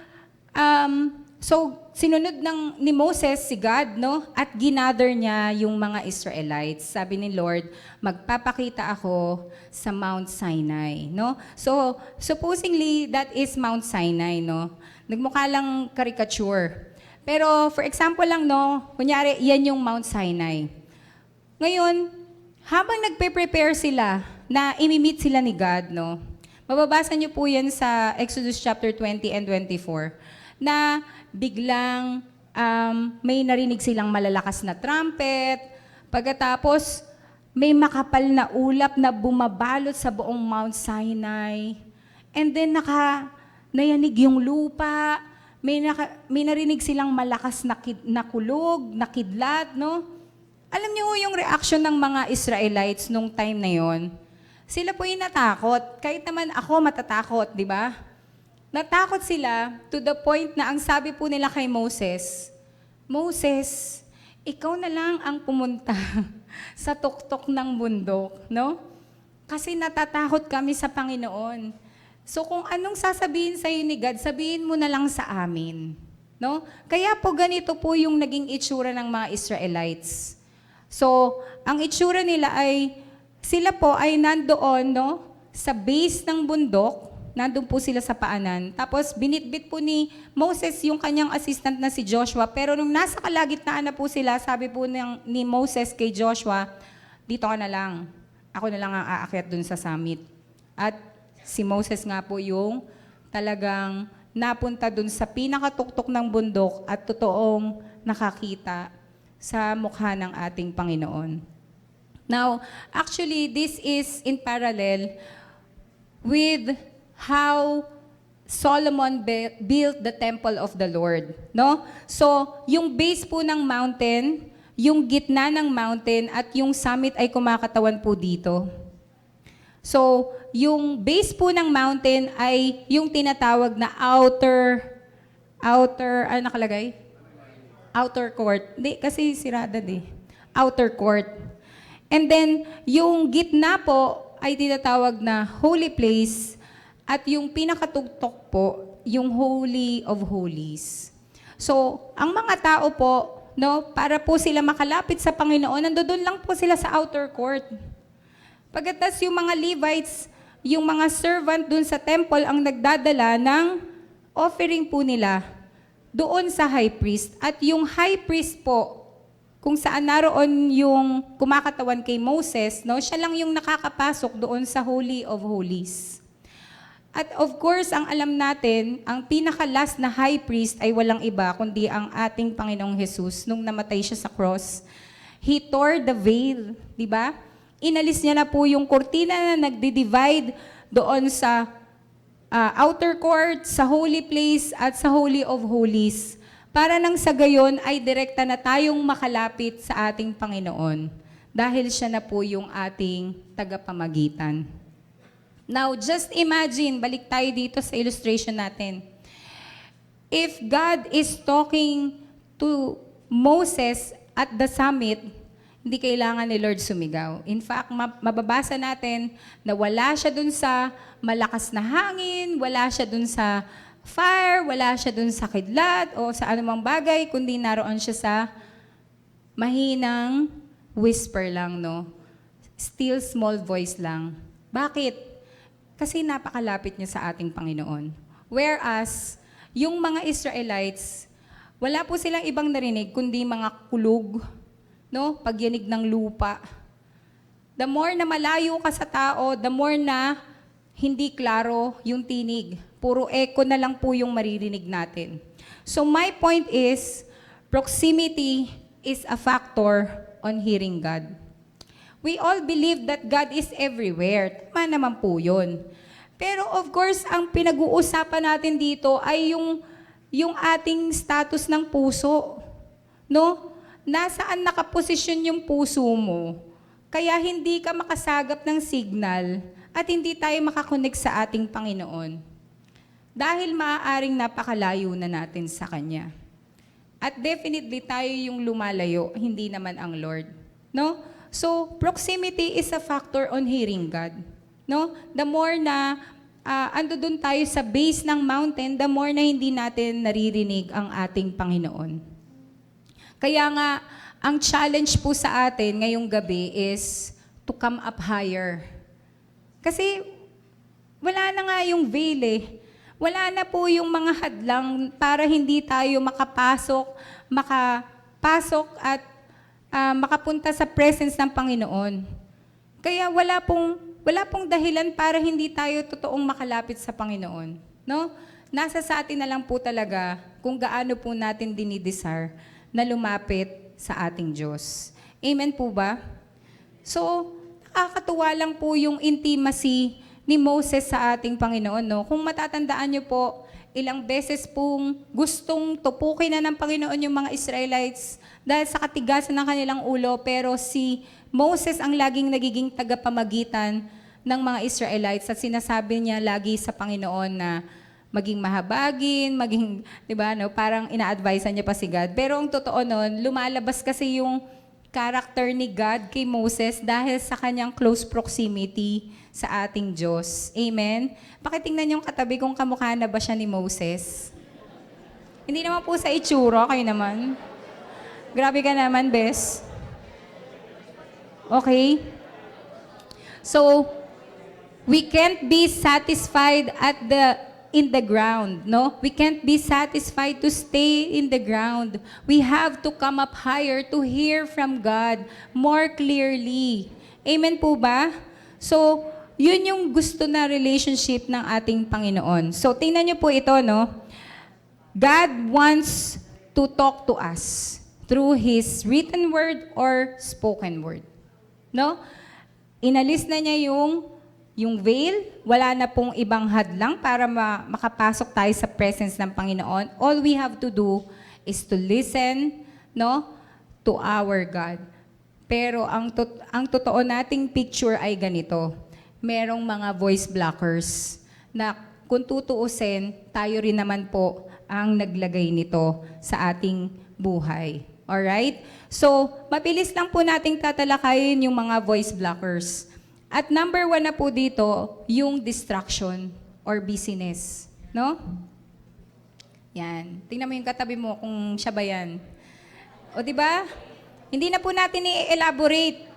S3: so, sinunod ni Moses si God, no? At ginather niya yung mga Israelites. Sabi ni Lord, magpapakita ako sa Mount Sinai, no? So, supposedly, that is Mount Sinai, no? Nagmukha lang caricature. Pero, for example lang, no? Kunyari, yan yung Mount Sinai. Ngayon, habang nagpe-prepare sila na imi-meet sila ni God, no? Mababasa niyo po yan sa Exodus chapter 20 and 24, na biglang may narinig silang malalakas na trumpet. Pagkatapos, may makapal na ulap na bumabalot sa buong Mount Sinai. And then nayanig yung lupa. May narinig silang malakas na kulog, na kidlat, no? Alam niyo yung reaction ng mga Israelites nung time na yon. Sila po yung natakot. Kahit naman ako matatakot, di ba? Natakot sila to the point na ang sabi po nila kay Moses, Moses, ikaw na lang ang pumunta sa tuktok ng bundok, no? Kasi natatakot kami sa Panginoon. So kung anong sasabihin sa ni God, sabihin mo na lang sa amin, no? Kaya po ganito po yung naging itsura ng mga Israelites. So, ang itsura nila ay, sila po ay nandoon, no? Sa base ng bundok, nandun po sila sa paanan. Tapos binitbit po ni Moses yung kanyang assistant na si Joshua. Pero nung nasa kalagitnaan na po sila, sabi po ni Moses kay Joshua, dito ka na lang. Ako na lang ang aakyat dun sa summit. At si Moses nga po yung talagang napunta dun sa pinakatuktok ng bundok at totoong nakakita sa mukha ng ating Panginoon. Now, actually, this is in parallel with how Solomon built the temple of the Lord, no? So, yung base po ng mountain, yung gitna ng mountain at yung summit ay kumakatawan po dito. So, yung base po ng mountain ay yung tinatawag na ano nakalagay? Outer court. Hindi, kasi sirada Outer court. And then, yung gitna po ay tinatawag na holy place. At yung pinakatugtok po, yung Holy of Holies. So, ang mga tao po, no, para po sila makalapit sa Panginoon, nandoon lang po sila sa outer court. Pagkatapos yung mga Levites, yung mga servant dun sa temple ang nagdadala ng offering po nila doon sa high priest. At yung high priest po, kung saan naroon yung kumakatawan kay Moses, no, siya lang yung nakakapasok doon sa Holy of Holies. At of course, ang alam natin, ang pinaka-last na high priest ay walang iba, kundi ang ating Panginoong Jesus nung namatay siya sa cross. He tore the veil, di ba? Inalis niya na po yung kurtina na nagdi-divide doon sa outer court, sa holy place, at sa Holy of Holies. Para nang sa gayon ay direkta na tayong makalapit sa ating Panginoon. Dahil siya na po yung ating tagapamagitan. Now, just imagine, balik tayo dito sa illustration natin. If God is talking to Moses at the summit, hindi kailangan ni Lord sumigaw. In fact, mababasa natin na wala siya dun sa malakas na hangin, wala siya dun sa fire, wala siya dun sa kidlat o sa anumang bagay, kundi naroon siya sa mahinang whisper lang, no? Still small voice lang. Bakit? Kasi napakalapit niya sa ating Panginoon. Whereas, yung mga Israelites, wala po silang ibang narinig, kundi mga kulog, no? Pagyanig ng lupa. The more na malayo ka sa tao, the more na hindi klaro yung tinig. Puro echo na lang po yung maririnig natin. So my point is, proximity is a factor on hearing God. We all believe that God is everywhere. Tama naman po yun. Pero of course, ang pinag-uusapan natin dito ay yung ating status ng puso. No? Nasaan nakaposisyon yung puso mo? Kaya hindi ka makasagap ng signal at hindi tayo makakonect sa ating Panginoon. Dahil maaaring napakalayo na natin sa Kanya. At definitely tayo yung lumalayo, hindi naman ang Lord. No? So, proximity is a factor on hearing God. No? The more na ando dun tayo sa base ng mountain, the more na hindi natin naririnig ang ating Panginoon. Kaya nga, ang challenge po sa atin ngayong gabi is to come up higher. Kasi wala na nga yung veil eh. Wala na po yung mga hadlang para hindi tayo makapasok at makapunta sa presence ng Panginoon. Kaya wala pong dahilan para hindi tayo totoong makalapit sa Panginoon. No? nasa sa atin na lang po talaga kung gaano po natin dinidesire na lumapit sa ating Diyos. Amen po ba? So, nakakatuwa lang po yung intimacy ni Moses sa ating Panginoon. No? Kung matatandaan niyo po, ilang beses pong gustong tupukin na ng Panginoon yung mga Israelites dahil sa katigasan ng kanilang ulo, pero si Moses ang laging nagiging tagapamagitan ng mga Israelites at sinasabi niya lagi sa Panginoon na maging mahabagin, maging, di ba, no? Parang ina-advise niya pa si God. Pero ang totoo nun, lumalabas kasi yung character ni God kay Moses dahil sa kanyang close proximity sa ating Diyos. Amen? Pakitingnan yung katabi kung kamukha na ba siya ni Moses. Hindi naman po sa itsura, kayo naman. Grabe ka naman, Bes. Okay? So, we can't be satisfied in the ground, no? We can't be satisfied to stay in the ground. We have to come up higher to hear from God more clearly. Amen po ba? So, yun yung gusto na relationship ng ating Panginoon. So, tingnan niyo po ito, no? God wants to talk to us through His written word or spoken word. No? Inalis na niya yung veil, wala na pong ibang hadlang para makapasok tayo sa presence ng Panginoon. All we have to do is to listen, no, to our God. Pero ang totoo nating picture ay ganito. Merong mga voice blockers na kung tutuusin, tayo rin naman po ang naglagay nito sa ating buhay. Alright? So, mabilis lang po nating tatalakayin yung mga voice blockers. At number 1 na po dito, yung distraction or busyness. No? Yan. Tingnan mo yung katabi mo kung siya ba yan. O di ba? Hindi na po natin i-elaborate.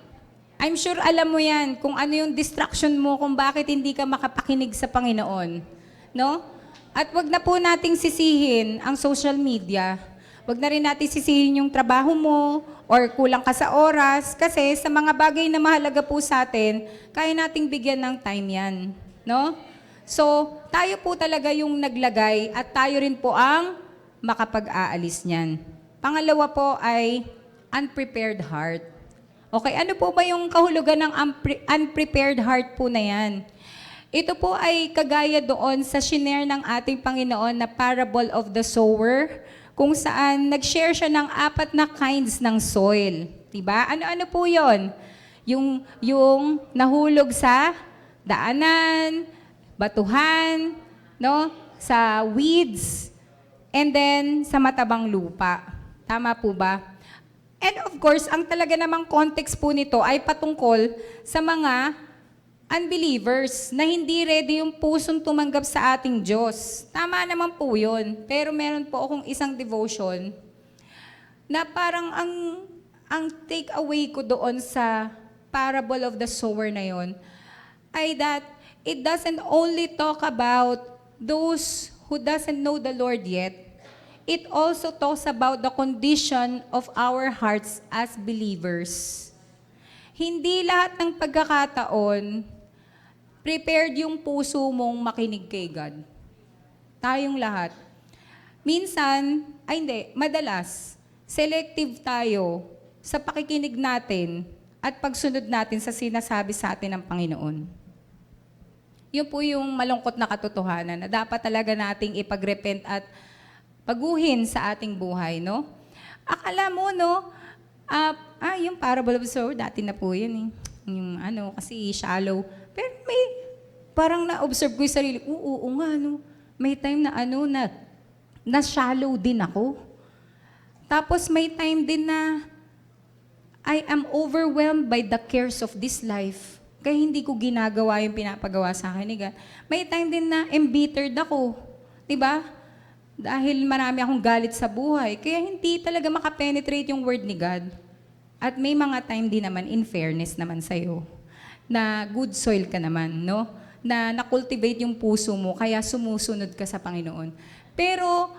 S3: I'm sure alam mo yan kung ano yung distraction mo, kung bakit hindi ka makapakinig sa Panginoon. No? At wag na po nating sisihin ang social media. Wag na rin natin sisihin yung trabaho mo or kulang ka sa oras kasi sa mga bagay na mahalaga po sa atin, kaya nating bigyan ng time yan. No? So, tayo po talaga yung naglagay at tayo rin po ang makapag-aalis niyan. Pangalawa po ay unprepared heart. Okay, ano po ba yung kahulugan ng unprepared heart po na yan? Ito po ay kagaya doon sa shinare ng ating Panginoon na parable of the sower, kung saan nag-share siya ng 4 na kinds ng soil. Diba? Ano-ano po yon? Yung nahulog sa daanan, batuhan, no? Sa weeds, and then sa matabang lupa. Tama po ba? And of course, ang talaga namang context po nito ay patungkol sa mga unbelievers na hindi ready yung pusong tumanggap sa ating Diyos. Tama naman po yun. Pero meron po akong isang devotion na parang ang take away ko doon sa parable of the sower na yon ay that it doesn't only talk about those who doesn't know the Lord yet. It also talks about the condition of our hearts as believers. Hindi lahat ng pagkakataon prepared yung puso mong makinig kay God. Tayong lahat. Minsan, madalas, selective tayo sa pakikinig natin at pagsunod natin sa sinasabi sa atin ng Panginoon. Yun po yung malungkot na katotohanan na dapat talaga nating ipagrepent at baguhin sa ating buhay, no? Akala mo, no? Yung parable of the sower, dati na po yun, eh. Yung kasi shallow. Pero parang na-observe ko yung sarili, oo nga, no? May time na shallow din ako. Tapos may time din na I am overwhelmed by the cares of this life. Kaya hindi ko ginagawa yung pinapagawa sa akin ni God. May time din na embittered ako. Diba? Dahil marami akong galit sa buhay. Kaya hindi talaga makapenetrate yung word ni God. At may mga time din naman, in fairness naman sa'yo, na good soil ka naman, no? Na na-cultivate yung puso mo, kaya sumusunod ka sa Panginoon. Pero,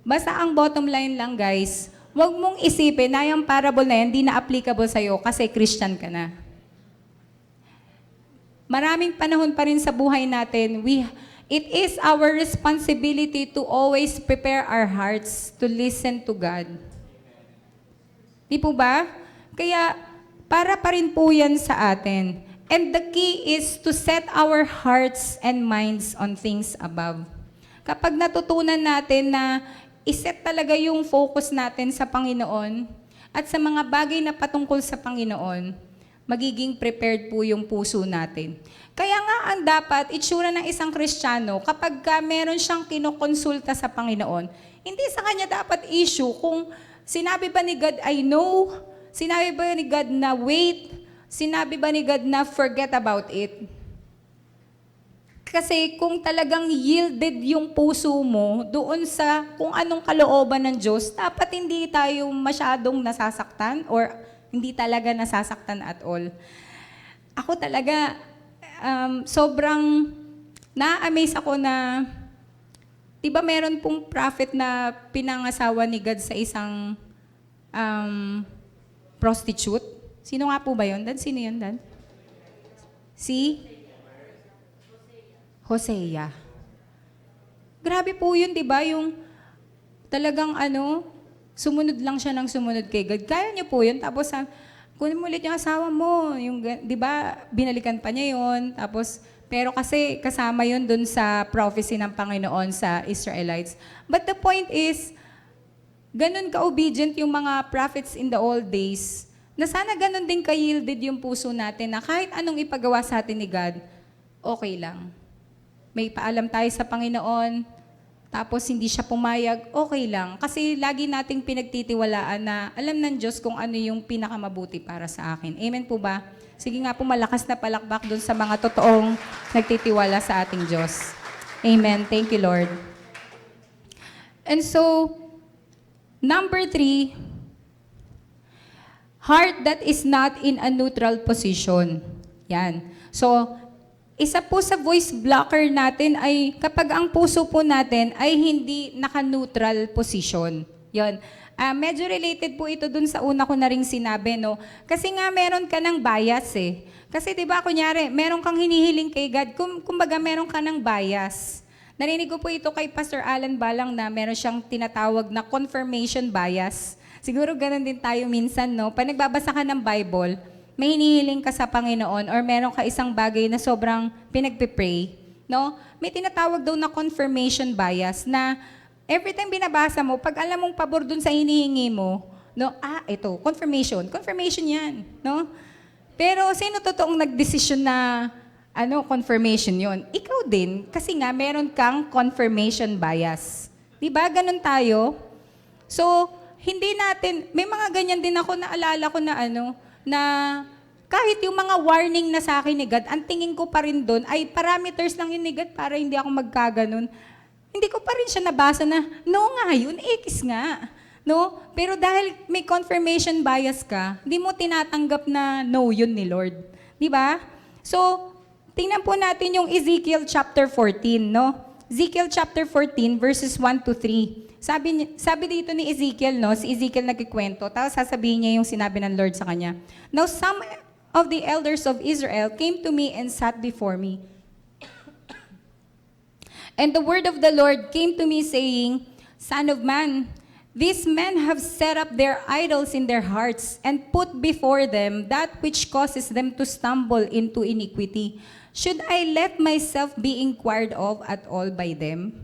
S3: basta ang bottom line lang, guys, huwag mong isipin na yung parable na yan, hindi na applicable sa'yo kasi Christian ka na. Maraming panahon pa rin sa buhay natin, it is our responsibility to always prepare our hearts to listen to God. Di po ba? Kaya, para pa rin po yan sa atin. And the key is to set our hearts and minds on things above. Kapag natutunan natin na iset talaga yung focus natin sa Panginoon at sa mga bagay na patungkol sa Panginoon, magiging prepared po yung puso natin. Kaya nga ang dapat itsura ng isang Kristiyano kapag meron siyang kinokonsulta sa Panginoon, hindi sa kanya dapat issue kung sinabi ba ni God, I know, sinabi ba ni God na wait, sinabi ba ni God na forget about it. Kasi kung talagang yielded yung puso mo doon sa kung anong kalooban ng Diyos, dapat hindi tayo masyadong nasasaktan or hindi talaga nasasaktan at all. Ako talaga, sobrang na-amaze ako na, di ba meron pong prophet na pinangasawa ni God sa isang prostitute? Sino nga po ba yun, Dan? Sino yun, Dan? Si Hosea. Grabe po yun, di ba? Yung talagang sumunod lang siya ng sumunod kay God. Kaya niyo po yun. Tapos, kunin mo ulit yung asawa mo. Yung, di ba, binalikan pa niya yun. Tapos, pero kasi kasama yun dun sa prophecy ng Panginoon sa Israelites. But the point is, ganun ka-obedient yung mga prophets in the old days, na sana ganun din ka-yielded yung puso natin na kahit anong ipagawa sa atin ni God, okay lang. May paalam tayo sa Panginoon, tapos hindi siya pumayag, okay lang. Kasi lagi nating pinagtitiwalaan na alam ng Diyos kung ano yung pinakamabuti para sa akin. Amen po ba? Sige nga po, malakas na palakpak dun sa mga totoong nagtitiwala sa ating Diyos. Amen. Thank you, Lord. And so, number 3, heart that is not in a neutral position. Yan. So, isa po sa voice blocker natin ay kapag ang puso po natin ay hindi naka-neutral position. Yon. Medyo related po ito dun sa una ko na ring sinabi, no? Kasi nga meron ka ng bias eh. Kasi diba, kunyari, meron kang hinihiling kay God, kumbaga meron ka ng bias. Narinig ko po ito kay Pastor Alan Balang na meron siyang tinatawag na confirmation bias. Siguro ganun din tayo minsan, no? Pag nagbabasa ka ng Bible, may hinihiling ka sa Panginoon or meron ka isang bagay na sobrang pinagpipray, no? May tinatawag daw na confirmation bias na every time binabasa mo, pag alam mong pabor dun sa hinihingi mo, no? Ito, confirmation. Confirmation yan, no? Pero sino totoong nagdesisyon na confirmation yon? Ikaw din, kasi nga meron kang confirmation bias. Di ba? Ganun tayo. So, hindi natin, may mga ganyan din ako, naalala ko na na kahit yung mga warning na sa akin ni God, ang tingin ko pa rin doon ay parameters lang yun ni God para hindi ako magkaganon. Hindi ko pa rin siya nabasa na, no nga yun, X nga. No? Pero dahil may confirmation bias ka, hindi mo tinatanggap na no yun ni Lord. Di ba? So, tingnan po natin yung Ezekiel chapter 14, no? Ezekiel chapter 14 verses 1 to 3. Sabi dito ni Ezekiel, no? Si Ezekiel nagkikwento, tapos sasabihin niya yung sinabi ng Lord sa kanya. Now, some of the elders of Israel came to me and sat before me. And the word of the Lord came to me saying, Son of man, these men have set up their idols in their hearts and put before them that which causes them to stumble into iniquity. Should I let myself be inquired of at all by them?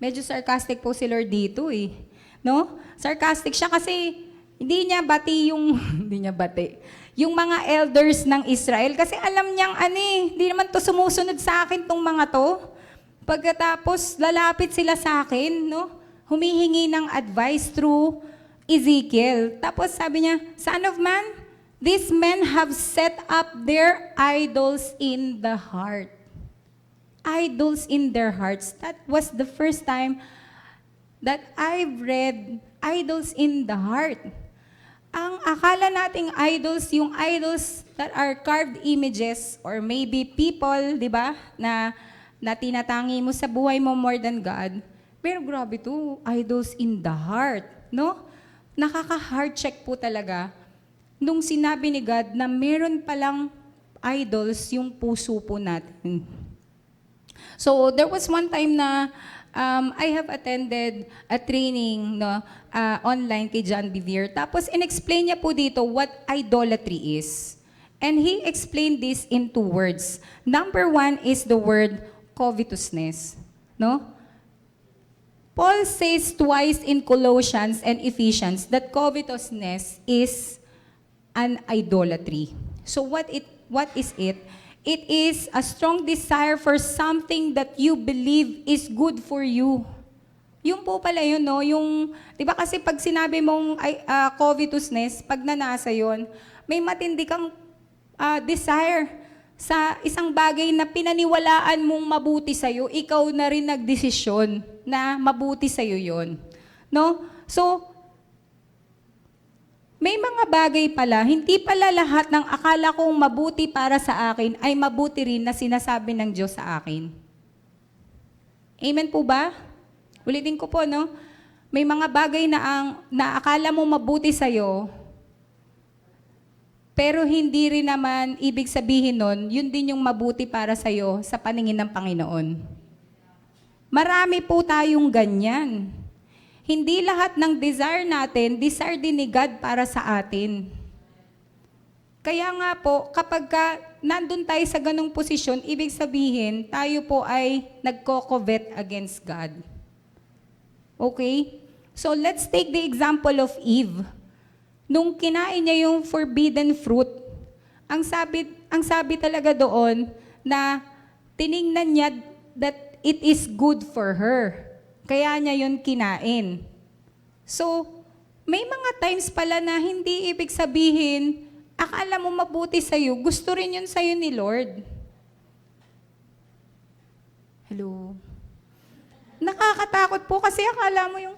S3: Medyo sarcastic po si Lord dito eh. No? Sarcastic siya kasi hindi niya bati yung, hindi niya bati, yung mga elders ng Israel. Kasi alam niyang hindi naman to sumusunod sa akin tong mga to. Pagkatapos lalapit sila sa akin, no? Humihingi ng advice through Ezekiel. Tapos sabi niya, Son of man, these men have set up their idols in the heart. Idols in their hearts. That was the first time that I've read idols in the heart. Ang akala nating idols, yung idols that are carved images or maybe people, di ba, na tinatangi mo sa buhay mo more than God. Pero grabe to, idols in the heart, no? Nakaka-heart check po talaga nung sinabi ni God na meron palang idols yung puso po natin. So there was one time na I have attended a training no, online kay John Bevere. Tapos in-explain niya po dito what idolatry is. And he explained this in 2 words. Number 1 is the word covetousness. No? Paul says twice in Colossians and Ephesians that covetousness is an idolatry. So what is it? It is a strong desire for something that you believe is good for you. Yung po pala yun, no? Yung, di ba kasi pag sinabi mong covetousness, pag nanasa yun, may matindi kang desire sa isang bagay na pinaniwalaan mong mabuti sa'yo, ikaw na rin nagdesisyon na mabuti sa'yo yun. No? So, may mga bagay pala, hindi pala lahat ng akala kong mabuti para sa akin ay mabuti rin na sinasabi ng Diyos sa akin. Amen po ba? Ulitin ko po, no? May mga bagay na akala mo mabuti sa'yo, pero hindi rin naman ibig sabihin nun, yun din yung mabuti para sa'yo sa paningin ng Panginoon. Marami po tayong ganyan. Hindi lahat ng desire natin, desire din ni God para sa atin. Kaya nga po, kapag nandun tayo sa ganong posisyon, ibig sabihin, tayo po ay nagko-covet against God. Okay? So let's take the example of Eve. Nung kinain niya yung forbidden fruit, ang sabi talaga doon na tiningnan niya that it is good for her. Kaya niya yun kinain. So, may mga times pala na hindi ibig sabihin, akala mo mabuti sa'yo, gusto rin yun sa'yo ni Lord. Hello? Nakakatakot po kasi akala mo yung,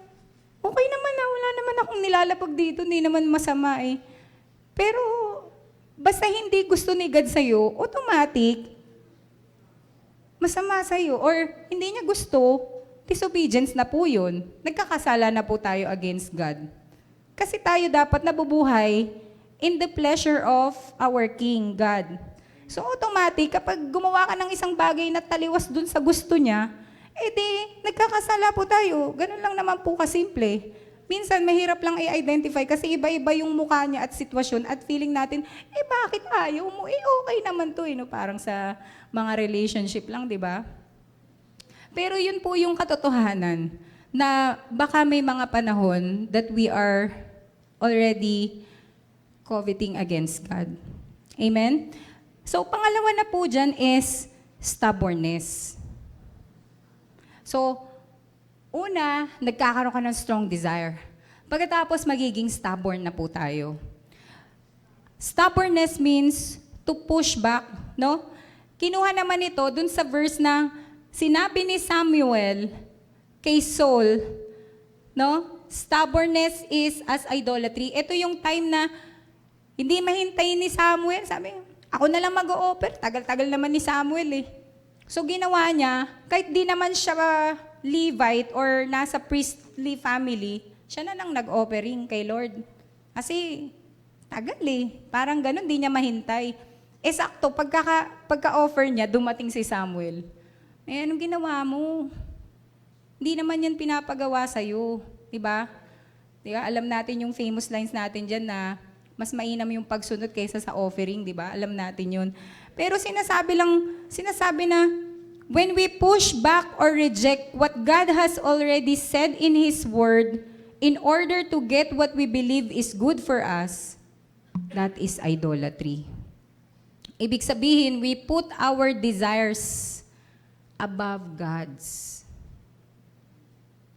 S3: okay naman na, wala naman akong nilalapag dito, hindi naman masama eh. Pero, basta hindi gusto ni God sa'yo, automatic, masama sa'yo. Or, hindi niya gusto, disobedience na po yun. Nagkakasala na po tayo against God. Kasi tayo dapat nabubuhay in the pleasure of our King, God. So automatic, kapag gumawa ka ng isang bagay na taliwas dun sa gusto niya, edi nagkakasala po tayo. Ganun lang naman po kasimple. Minsan mahirap lang i-identify kasi iba-iba yung mukha niya at sitwasyon at feeling natin, bakit ayaw mo? Okay naman to, no? Parang sa mga relationship lang, di ba? Pero yun po yung katotohanan na baka may mga panahon that we are already coveting against God. Amen? So, pangalawa na po dyan is stubbornness. So, una, nagkakaroon ka ng strong desire. Pagkatapos, magiging stubborn na po tayo. Stubbornness means to push back, no? Kinuha naman ito dun sa verse na sinabi ni Samuel kay Saul, no? Stubbornness is as idolatry. Ito yung time na hindi mahintay ni Samuel. Sabi, ako na lang mag-o-offer. Tagal-tagal naman ni Samuel eh. So ginawa niya, kahit di naman siya Levite or nasa priestly family, siya na lang nag-offering kay Lord. Kasi tagal eh. Parang ganun, di niya mahintay. Sakto, pagka-offer niya, dumating si Samuel. Anong ginawa mo? Hindi naman yan pinapagawa sa'yo. Diba? Diba? Alam natin yung famous lines natin dyan na mas mainam yung pagsunod kaysa sa offering, diba? Alam natin yun. Pero sinasabi na, when we push back or reject what God has already said in His Word in order to get what we believe is good for us, that is idolatry. Ibig sabihin, we put our desires above God's.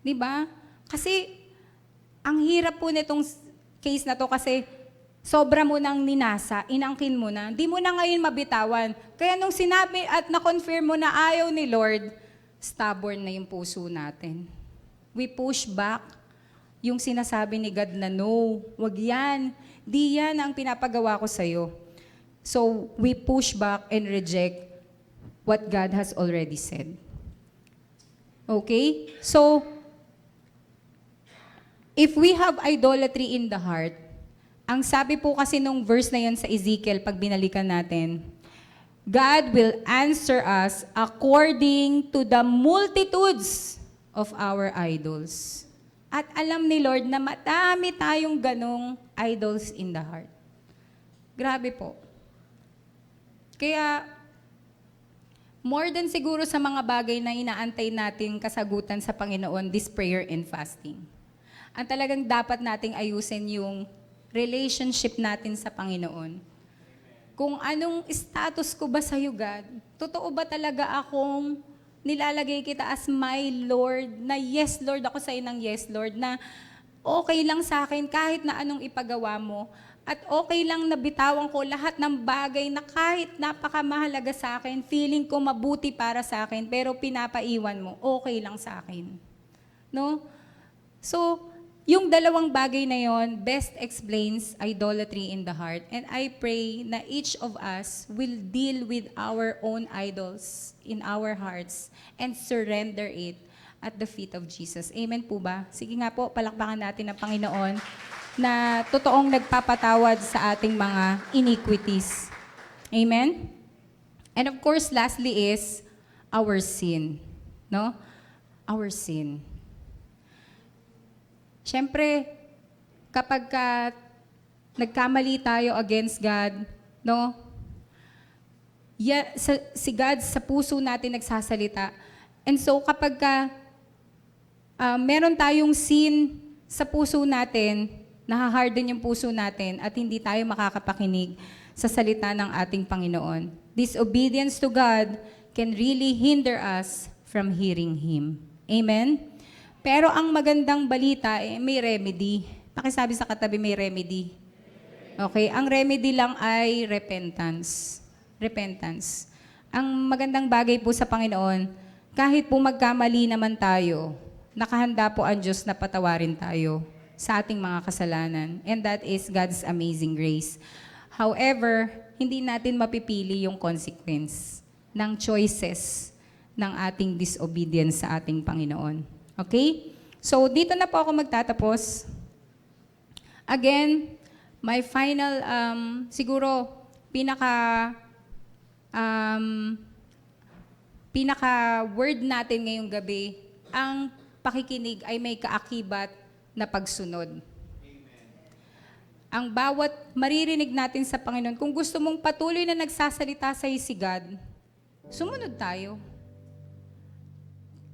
S3: Diba? Kasi, ang hirap po nitong case na to kasi sobra mo nang ninasa, inangkin mo na, di mo na ngayon mabitawan. Kaya nung sinabi at na-confirm mo na ayaw ni Lord, stubborn na yung puso natin. We push back yung sinasabi ni God na no, wag yan, di yan ang pinapagawa ko sa'yo. So, we push back and reject what God has already said. Okay? So, if we have idolatry in the heart, ang sabi po kasi nung verse na yun sa Ezekiel, pag binalikan natin, God will answer us according to the multitudes of our idols. At alam ni Lord na madami tayong ganong idols in the heart. Grabe po. Kaya, more than siguro sa mga bagay na inaantay natin kasagutan sa Panginoon, this prayer and fasting. Ang talagang dapat nating ayusin yung relationship natin sa Panginoon. Kung anong status ko ba sa'yo, God? Totoo ba talaga akong nilalagay kita as my Lord? Na yes, Lord, ako sa'yo ng yes, Lord. Na okay lang sa akin kahit na anong ipagawa mo. At okay lang na bitawan ko lahat ng bagay na kahit napakamahalaga sa akin, feeling ko mabuti para sa akin, pero pinapaiwan mo, okay lang sa akin. No? So, yung dalawang bagay na yon best explains idolatry in the heart. And I pray na each of us will deal with our own idols in our hearts and surrender it at the feet of Jesus. Amen po ba? Sige nga po, palakpakan natin ang Panginoon na totoong nagpapatawad sa ating mga iniquities. Amen? And of course, lastly is our sin. No? Our sin. Siyempre, kapag nagkamali tayo against God, no? Si God sa puso natin nagsasalita. And so, kapag meron tayong sin sa puso natin, nahaharden yung puso natin at hindi tayo makakapakinig sa salita ng ating Panginoon. Disobedience to God can really hinder us from hearing Him. Amen? Pero ang magandang balita, may remedy. Pakisabi sa katabi, may remedy. Okay, ang remedy lang ay repentance. Repentance. Ang magandang bagay po sa Panginoon, kahit po magkamali naman tayo, nakahanda po ang Diyos na patawarin tayo sa ating mga kasalanan. And that is God's amazing grace. However, hindi natin mapipili yung consequence ng choices ng ating disobedience sa ating Panginoon. Okay? So, dito na po ako magtatapos. Again, my final, siguro, pinaka-word natin ngayong gabi, ang pakikinig ay may kaakibat na pagsunod. Amen. Ang bawat maririnig natin sa Panginoon, kung gusto mong patuloy na nagsasalita sa si God, sumunod tayo.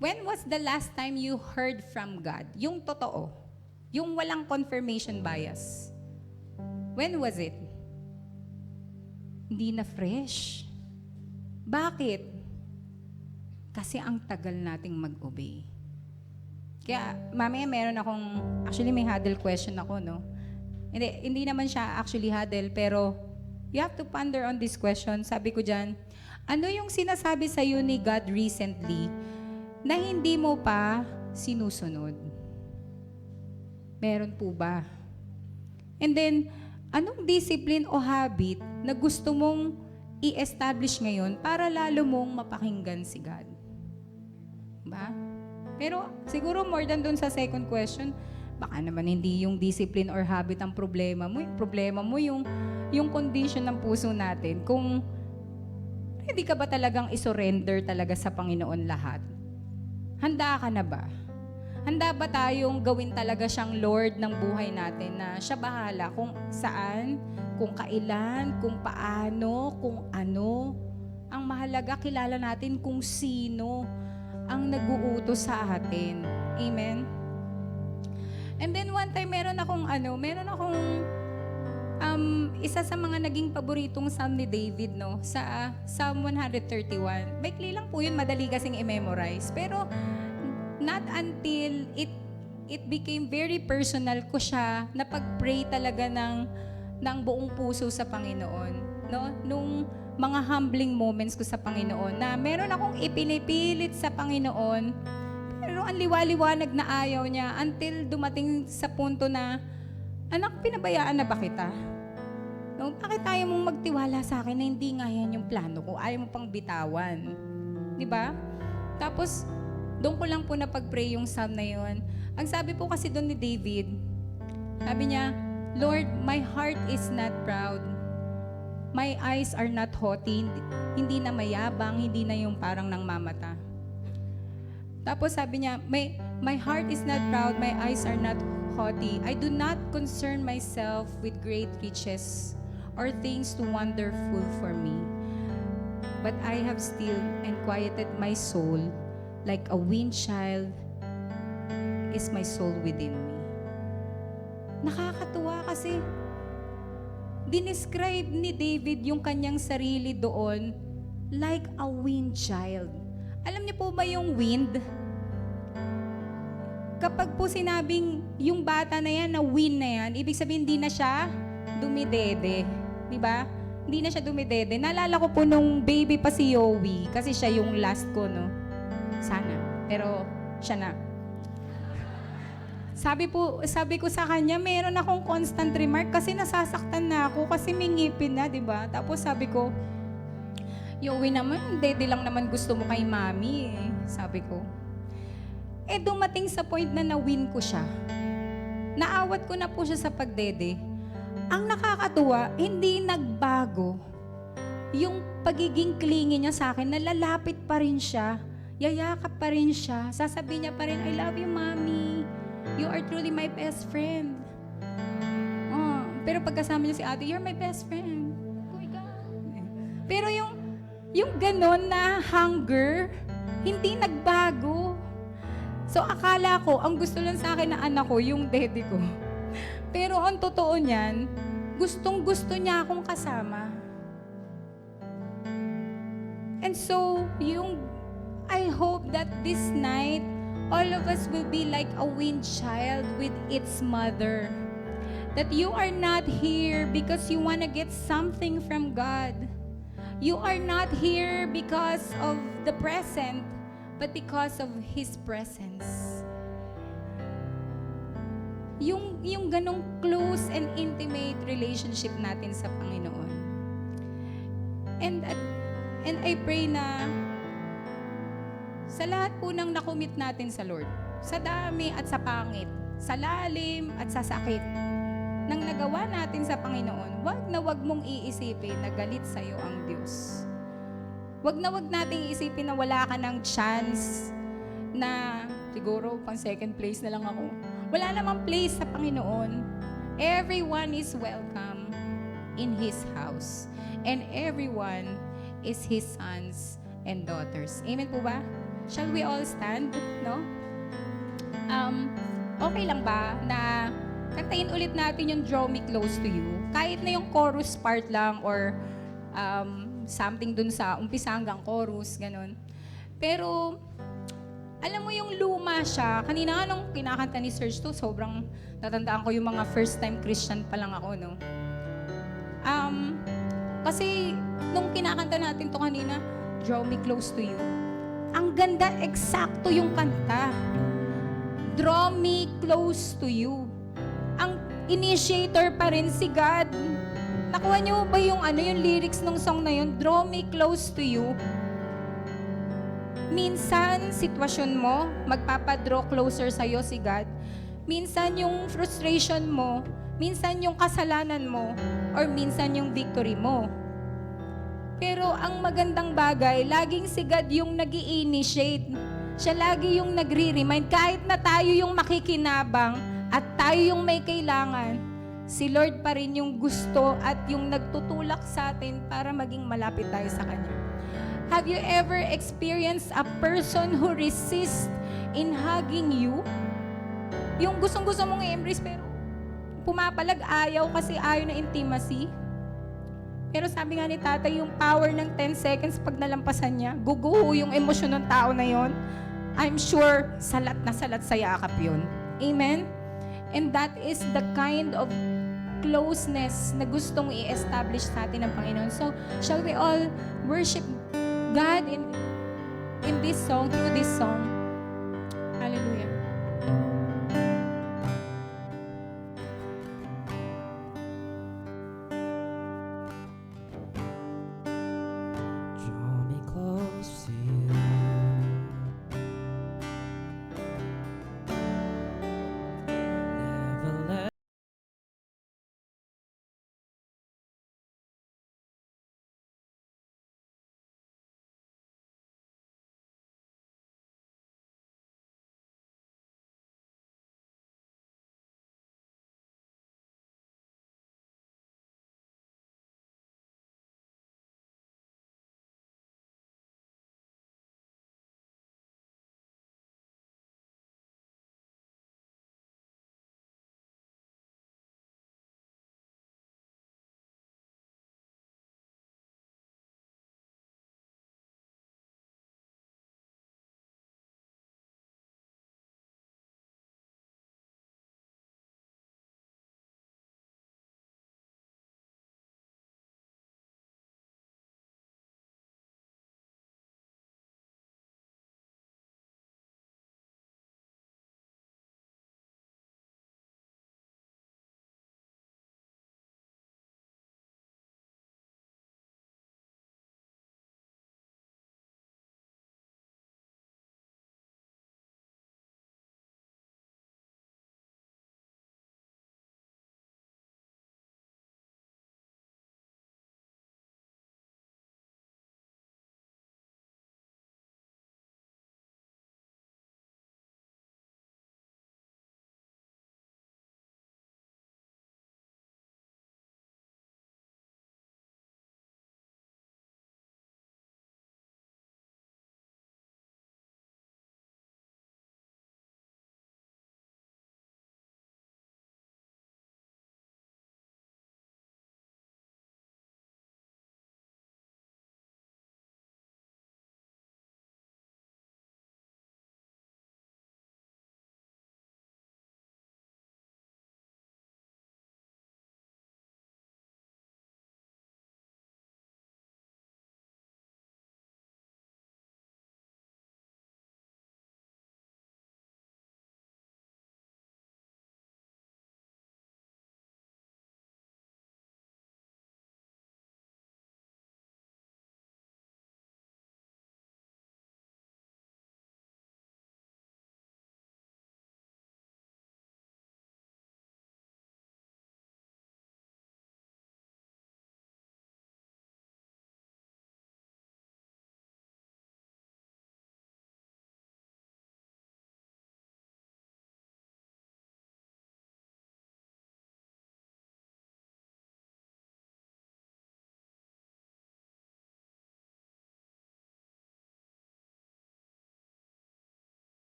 S3: When was the last time you heard from God? Yung totoo. Yung walang confirmation bias. When was it? Hindi na fresh. Bakit? Kasi ang tagal nating mag-obey. Kaya, mamaya meron akong, actually may huddle question ako, no? Hindi naman siya actually huddle, pero you have to ponder on this question. Sabi ko dyan, ano yung sinasabi sa iyo ni God recently na hindi mo pa sinusunod? Meron po ba? And then, anong discipline o habit na gusto mong i-establish ngayon para lalo mong mapakinggan si God? Ba? Pero siguro more than dun sa second question, baka naman hindi yung discipline or habit ang problema mo. Yung problema mo yung condition ng puso natin. Kung hindi ka ba talagang isurrender talaga sa Panginoon lahat? Handa ka na ba? Handa ba tayong gawin talaga siyang Lord ng buhay natin na siya bahala kung saan, kung kailan, kung paano, kung ano? Ang mahalaga, kilala natin kung sino ang nag-uutos sa atin. Amen? And then one time, meron akong isa sa mga naging paboritong psalm ni David, no? Sa Psalm 131. Baikli lang po yun, madali kasing i-memorize. Pero not until it became very personal ko siya na pag-pray talaga ng buong puso sa Panginoon. No? Nung mga humbling moments ko sa Panginoon na meron akong ipinipilit sa Panginoon, pero ang liwaliwanag na ayaw niya until dumating sa punto na, anak, pinabayaan na ba kita? No, bakit tayo mong magtiwala sa akin na hindi nga yan yung plano ko? Ayaw mo pang bitawan. Di ba? Tapos, doon ko lang po na pag-pray yung psalm na yun. Ang sabi po kasi doon ni David, sabi niya, Lord, my heart is not proud. My eyes are not haughty, hindi na mayabang, hindi na yung parang nang mamata. Tapos sabi niya, my heart is not proud, my eyes are not haughty. I do not concern myself with great riches or things too wonderful for me. But I have stilled and quieted my soul like a weaned child is my soul within me. Nakakatuwa kasi dinescribe ni David yung kanyang sarili doon like a weaned child. Alam niyo po ba yung wind? Kapag po sinabing yung bata na yan, na wean na yan, ibig sabihin hindi na siya dumidede. Di ba? Hindi na siya dumidede. Naalala ko po nung baby pa si Yowie, kasi siya yung last ko, no? Sana. Pero siya na. Sabi ko sa kanya, meron akong constant remark kasi nasasaktan na ako kasi may ngipin na, di ba? Tapos sabi ko, Yowie naman, dede lang naman gusto mo kay mami eh. Sabi ko. Dumating sa point na na-win ko siya. Naawat ko na po siya sa pagdede. Ang nakakatuwa, hindi nagbago. Yung pagiging clingy niya sa akin, nalalapit pa rin siya. Yayakap pa rin siya. Sasabihin niya pa rin, I love you, mommy. You are truly my best friend. Oh, pero pagkasama niya si ate, you're my best friend. Oh my God. Pero yung ganon na hunger, hindi nagbago. So akala ko, ang gusto lang sa akin na anak ko, yung daddy ko. Pero ang totoo niyan, gustong-gusto niya akong kasama. And so, I hope that this night, all of us will be like a weaned child with its mother. That you are not here because you want to get something from God. You are not here because of the present, but because of His presence. Yung ganong close and intimate relationship natin sa Panginoon. And I pray na sa lahat po ng nakumit natin sa Lord, sa dami at sa pangit, sa lalim at sa sakit, nang nagawa natin sa Panginoon, wag mong iisipin na galit sa'yo ang Diyos. Wag nating isipin na wala ka ng chance na siguro pang second place na lang ako. Wala namang place sa Panginoon. Everyone is welcome in His house. And everyone is His sons and daughters. Amen po ba? Shall we all stand? No? Okay lang ba na kantayin ulit natin yung Draw Me Close to You? Kahit na yung chorus part lang or something dun sa umpisa hanggang chorus, ganun. Pero, alam mo yung luma siya, kanina nung kinakanta ni Serge to, sobrang natandaan ko yung mga first time Christian pa lang ako, no? Kasi, nung kinakanta natin to kanina, Draw Me Close to You, ang ganda, eksakto yung kanta. Draw me close to you. Ang initiator pa rin si God. Nakuha niyo ba yung lyrics ng song na yun? Draw me close to you. Minsan, sitwasyon mo, magpapadraw closer sa'yo si God. Minsan, yung frustration mo, minsan yung kasalanan mo, or minsan yung victory mo. Pero ang magandang bagay, laging si God yung nag-i-initiate. Siya lagi yung nagre-remind. Kahit na tayo yung makikinabang at tayo yung may kailangan, si Lord pa rin yung gusto at yung nagtutulak sa atin para maging malapit tayo sa Kanya. Have you ever experienced a person who resists in hugging you? Yung gustong-gusto mong i-embrace pero pumapalag, ayaw kasi ayaw na intimacy. Pero sabi nga ni tatay, yung power ng 10 seconds pag nalampasan niya, guguho yung emosyon ng tao na yon. I'm sure salat na salat sa yakap yun. Amen? And that is the kind of closeness na gustong i-establish sa atin ng Panginoon. So, shall we all worship God in this song, through this song? Hallelujah.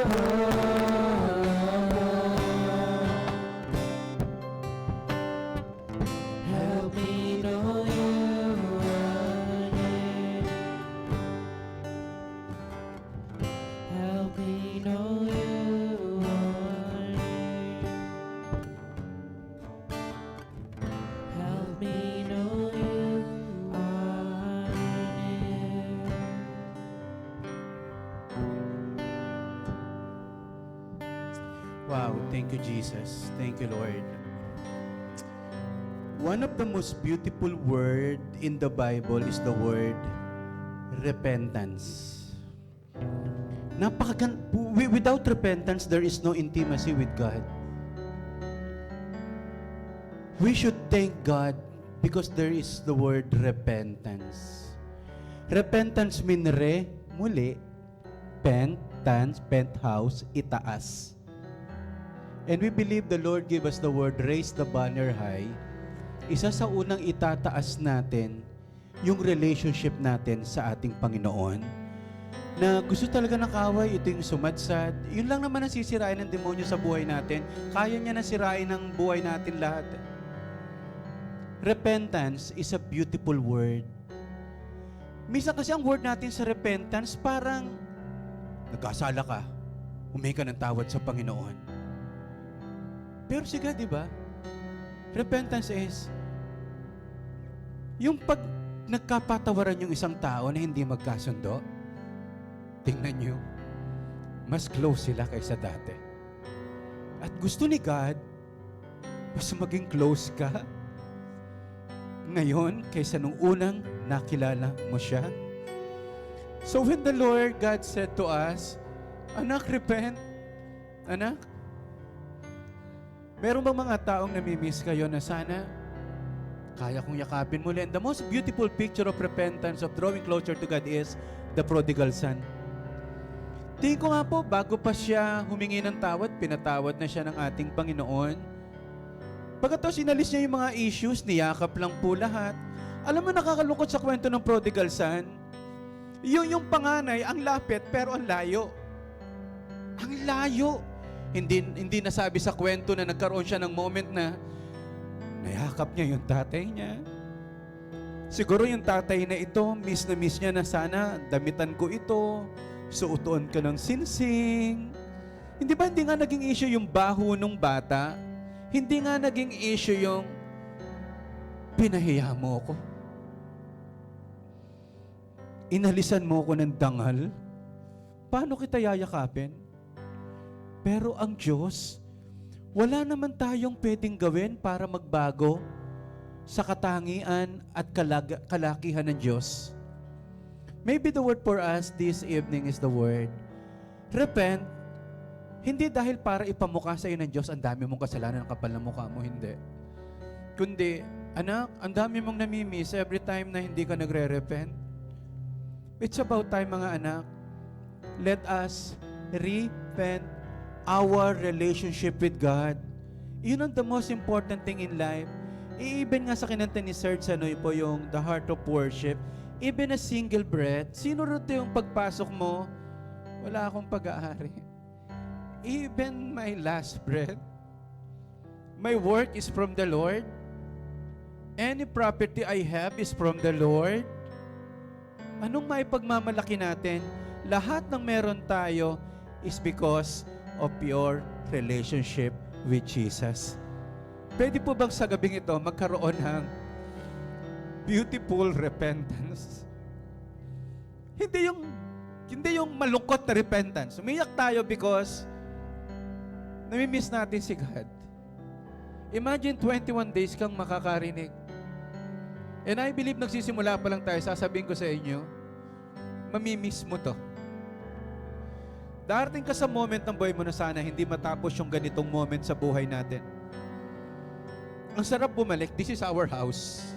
S1: Help me know you are near. Help me know you are near. Help me know you are near.
S4: Wow, thank you, Jesus. Thank you, Lord. One of the most beautiful word in the Bible is the word repentance. Without repentance, there is no intimacy with God. We should thank God because there is the word repentance. Repentance mean muli, penthouse, itaas. And we believe the Lord give us the word, raise the banner high. Isa sa unang itataas natin, yung relationship natin sa ating Panginoon. Na gusto talaga ng kaaway, ito yung sumadsad. Yun lang naman ang sisirain ng demonyo sa buhay natin. Kaya niya na sirain ang buhay natin lahat. Repentance is a beautiful word. Minsan kasi ang word natin sa repentance, parang nagkasala ka, humingi ka ng tawad sa Panginoon. Pero sige, di ba? Repentance is yung pag nagkapatawaran yung isang tao na hindi magkasundo, tingnan nyo, mas close sila kaysa dati. At gusto ni God, mas maging close ka ngayon kaysa nung unang nakilala mo siya. So when the Lord God said to us, anak, repent. Anak, meron bang mga taong namimiss kayo na sana kaya kong yakapin muli? And the most beautiful picture of repentance, of drawing closer to God is the prodigal son. Tingin ko nga po, bago pa siya humingi ng tawad, pinatawad na siya ng ating Panginoon. Pagkatapos inalis niya yung mga issues, niyakap lang po lahat. Alam mo, nakakalungkot sa kwento ng prodigal son, yung panganay, ang lapit, pero ang layo. Ang layo. Hindi nasabi sa kwento na nagkaroon siya ng moment na nayakap niya yung tatay niya. Siguro yung tatay na ito, miss na miss niya na sana damitan ko ito, suoton ka ng sinsing. Hindi ba hindi nga naging issue yung baho nung bata? Hindi nga naging issue yung pinahiya mo ko. Inalisan mo ko ng dangal. Paano kita yayakapin? Pero ang Diyos, wala naman tayong pwedeng gawin para magbago sa katangian at kalakihan ng Diyos. Maybe the word for us this evening is the word, repent, hindi dahil para ipamukha sa iyo ng Diyos, ang dami mong kasalanan, ang kapal na mukha mo, hindi. Kundi, anak, ang dami mong namimiss every time na hindi ka nagre-repent. It's about time, mga anak, let us repent our relationship with God. Yun ang the most important thing in life. Even nga sa kinanta ni Serge, po yung the heart of worship, even a single breath, sino rito yung pagpasok mo, wala akong pag-aari. Even my last breath, my work is from the Lord. Any property I have is from the Lord. Anong may pagmamalaki natin? Lahat ng meron tayo is because of your relationship with Jesus. Pwede po bang sa gabing ito magkaroon ng beautiful repentance? Hindi yung malungkot na repentance. Umiyak tayo because namimiss natin si God. Imagine 21 days kang makakarinig. And I believe nagsisimula pa lang tayo, sasabihin ko sa inyo, mamimiss mo to. Darating ka sa moment ng buhay mo na sana hindi matapos yung ganitong moment sa buhay natin. Ang sarap bumalik, this is our house.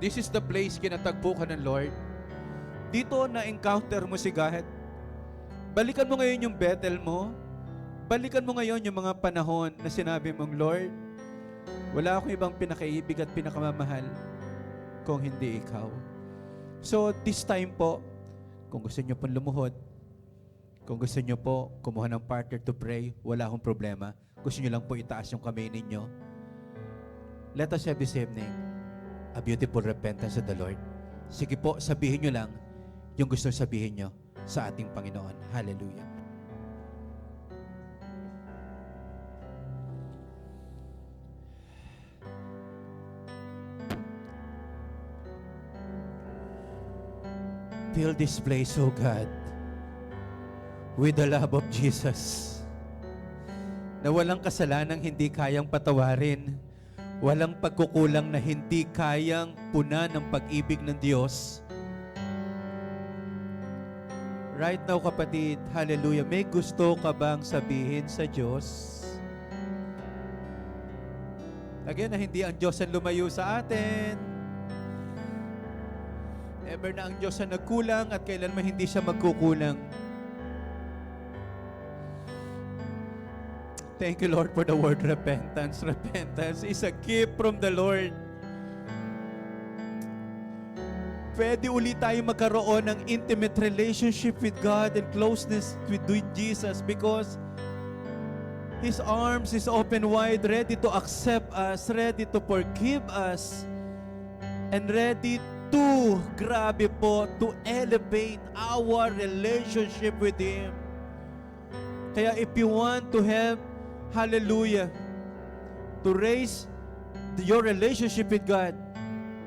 S4: This is the place kinatagpo ka ng Lord. Dito na-encounter mo si God. Balikan mo ngayon yung Bethel mo. Balikan mo ngayon yung mga panahon na sinabi mong, Lord, wala akong ibang pinakaibig at pinakamamahal kung hindi ikaw. So this time po, kung gusto nyo pong lumuhod, Kung gusto nyo po kumuha ng partner to pray, wala akong problema. Gusto nyo lang po itaas yung kamay ninyo. Let us have this evening a beautiful repentance to the Lord. Sige po, sabihin nyo lang yung gusto sabihin nyo sa ating Panginoon. Hallelujah. Fill this place, oh God, with the love of Jesus. Na walang kasalanang hindi kayang patawarin, walang pagkukulang na hindi kayang punan ng pag-ibig ng Diyos. Right now, kapatid, hallelujah, may gusto ka bang sabihin sa Diyos? Again, na hindi ang Diyos ang lumayo sa atin. Ever na ang Diyos ang nagkulang at kailanman hindi siya magkukulang. Thank you, Lord, for the word repentance. Repentance is a gift from the Lord. Pwede ulit tayo magkaroon ng intimate relationship with God and closeness with Jesus because His arms is open wide, ready to accept us, ready to forgive us, and ready to, grabe po, to elevate our relationship with Him. Kaya if you want to have, hallelujah, to raise your relationship with God,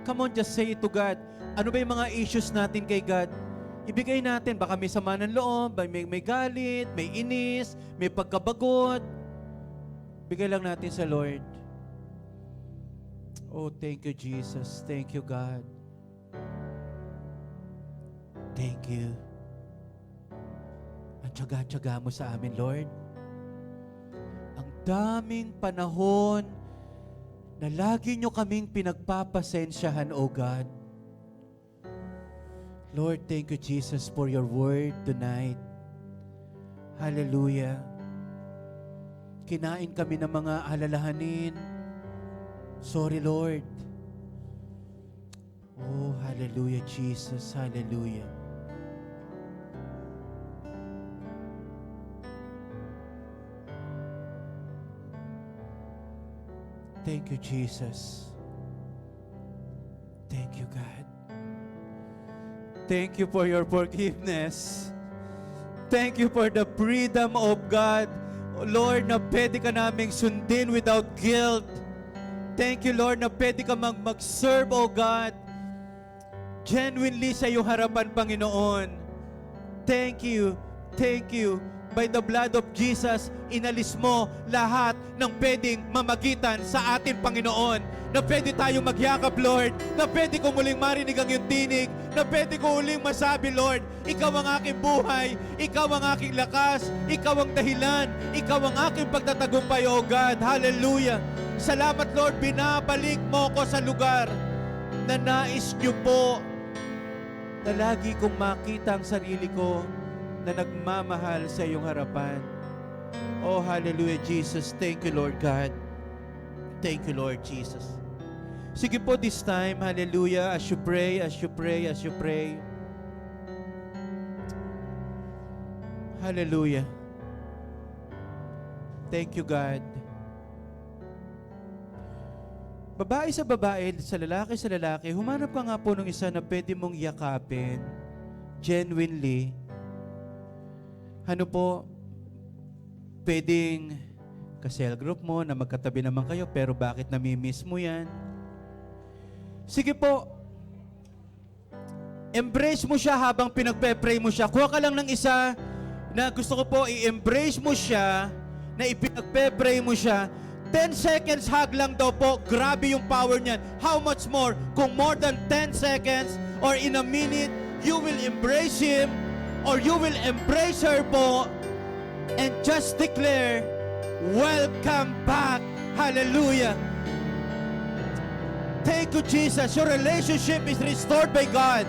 S4: come on, just say it to God. Ano ba yung mga issues natin kay God? Ibigay natin, baka may sama ng loob, may galit, may inis, may pagkabagot. Bigay lang natin sa Lord. Oh, thank you, Jesus. Thank you, God. Thank you. Ang tiyaga-tiyaga mo sa amin, Lord. Ang daming panahon na lagi nyo kaming pinagpapasensyahan, O God. Lord, thank you, Jesus, for your word tonight. Hallelujah. Kinain kami ng mga alalahanin. Sorry, Lord. Oh, hallelujah, Jesus. Hallelujah. Thank you, Jesus. Thank you, God. Thank you for your forgiveness. Thank you for the freedom of God. Oh, Lord, na pwede ka naming sundin without guilt. Thank you, Lord, na pwede ka mag-serve, oh God, genuinely sa iyong harapan, Panginoon. Thank you. Thank you. By the blood of Jesus, inalis mo lahat ng pwedeng mamagitan sa ating Panginoon. Na pwede tayong magyakap, Lord. Na pwede ko muling marinig ang iyong tinig. Na pwede ko muling masabi, Lord, Ikaw ang aking buhay. Ikaw ang aking lakas. Ikaw ang dahilan. Ikaw ang aking pagtatagumpay, O God. Hallelujah. Salamat, Lord. Binabalik mo ko sa lugar na nais niyo po na lagi kong makita ang sarili ko na nagmamahal sa iyong harapan. Oh, hallelujah, Jesus. Thank you, Lord God. Thank you, Lord Jesus. Sige po this time, hallelujah, as you pray, as you pray, as you pray. Hallelujah. Thank you, God. Babae sa babae, sa lalaki, humanap ka nga po ng isa na pwede mong yakapin, genuinely. Ano po, pwedeng ka-cell group mo na magkatabi naman kayo, pero bakit namimiss mo yan? Sige po, embrace mo siya habang pinagpe-pray mo siya. Kuha ka lang ng isa na gusto ko po i-embrace mo siya, na ipinagpe-pray mo siya. 10 seconds hug lang daw po, grabe yung power niyan. How much more kung more than 10 seconds or in a minute, you will embrace him or you will embrace her po and just declare, welcome back. Hallelujah. Thank you, Jesus. Your relationship is restored by God.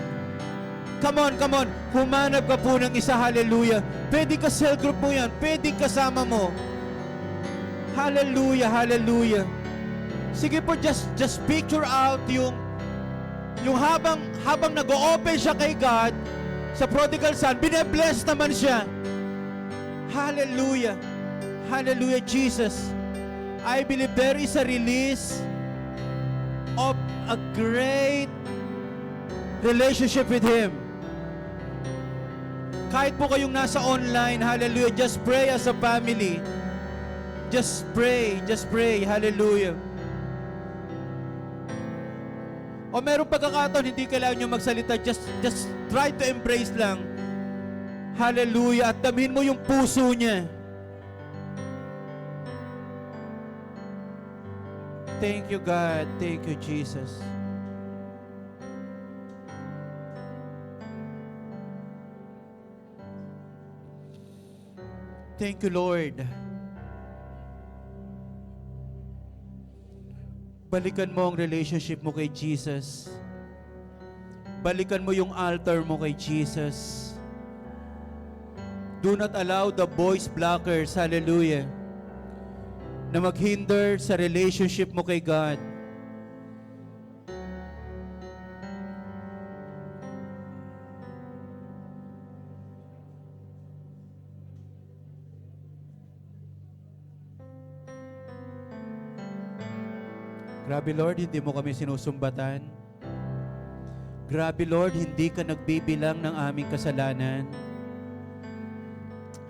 S4: Come on, come on. Humanap ka po ng isa. Hallelujah. Pwede ka cell group mo yan. Pwede kasama mo. Hallelujah, hallelujah. Sige po, just picture out yung habang nag-o-open siya kay God, sa prodigal son, bine-bless naman siya. Hallelujah. Hallelujah, Jesus. I believe there is a release of a great relationship with Him. Kahit po kayong nasa online, hallelujah, just pray as a family. Just pray, hallelujah. O merong pagkakataon, hindi kailangan nyo magsalita, just try to embrace lang. Hallelujah, at damhin mo yung puso niya. Thank you, God. Thank you, Jesus. Thank you, Lord. Balikan mo ang relationship mo kay Jesus. Balikan mo yung altar mo kay Jesus. Do not allow the voice blockers, hallelujah, na maghinder sa relationship mo kay God. Grabe Lord, hindi mo kami sinusumbatan. Grabe Lord, hindi ka nagbibilang ng aming kasalanan.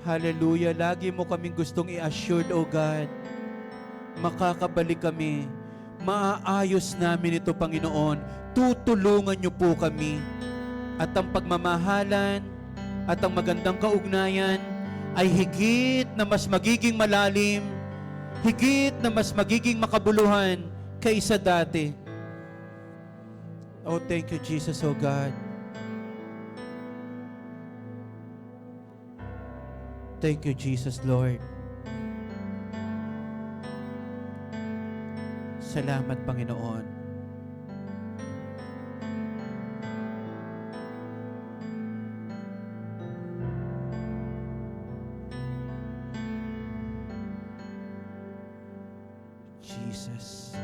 S4: Hallelujah, lagi mo kaming gustong i-assured, O God. Makakabalik kami. Maaayos namin ito, Panginoon. Tutulungan niyo po kami. At ang pagmamahalan at ang magandang kaugnayan ay higit na mas magiging malalim, higit na mas magiging makabuluhan kaysa dati. Oh, thank you, Jesus, oh God. Thank you, Jesus, Lord. Salamat, Panginoon. Jesus.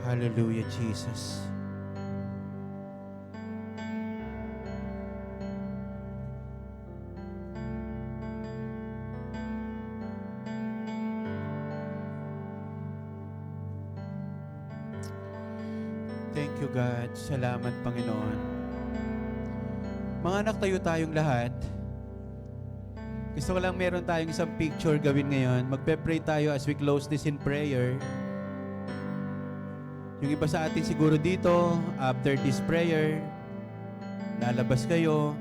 S4: Hallelujah, Jesus. Thank you, God. Salamat, Panginoon. Mga anak, tayo tayong lahat. Gusto ko lang meron tayong isang picture gawin ngayon. Magpe-pray tayo as we close this in prayer. Yung iba sa atin siguro dito, after this prayer, lalabas kayo,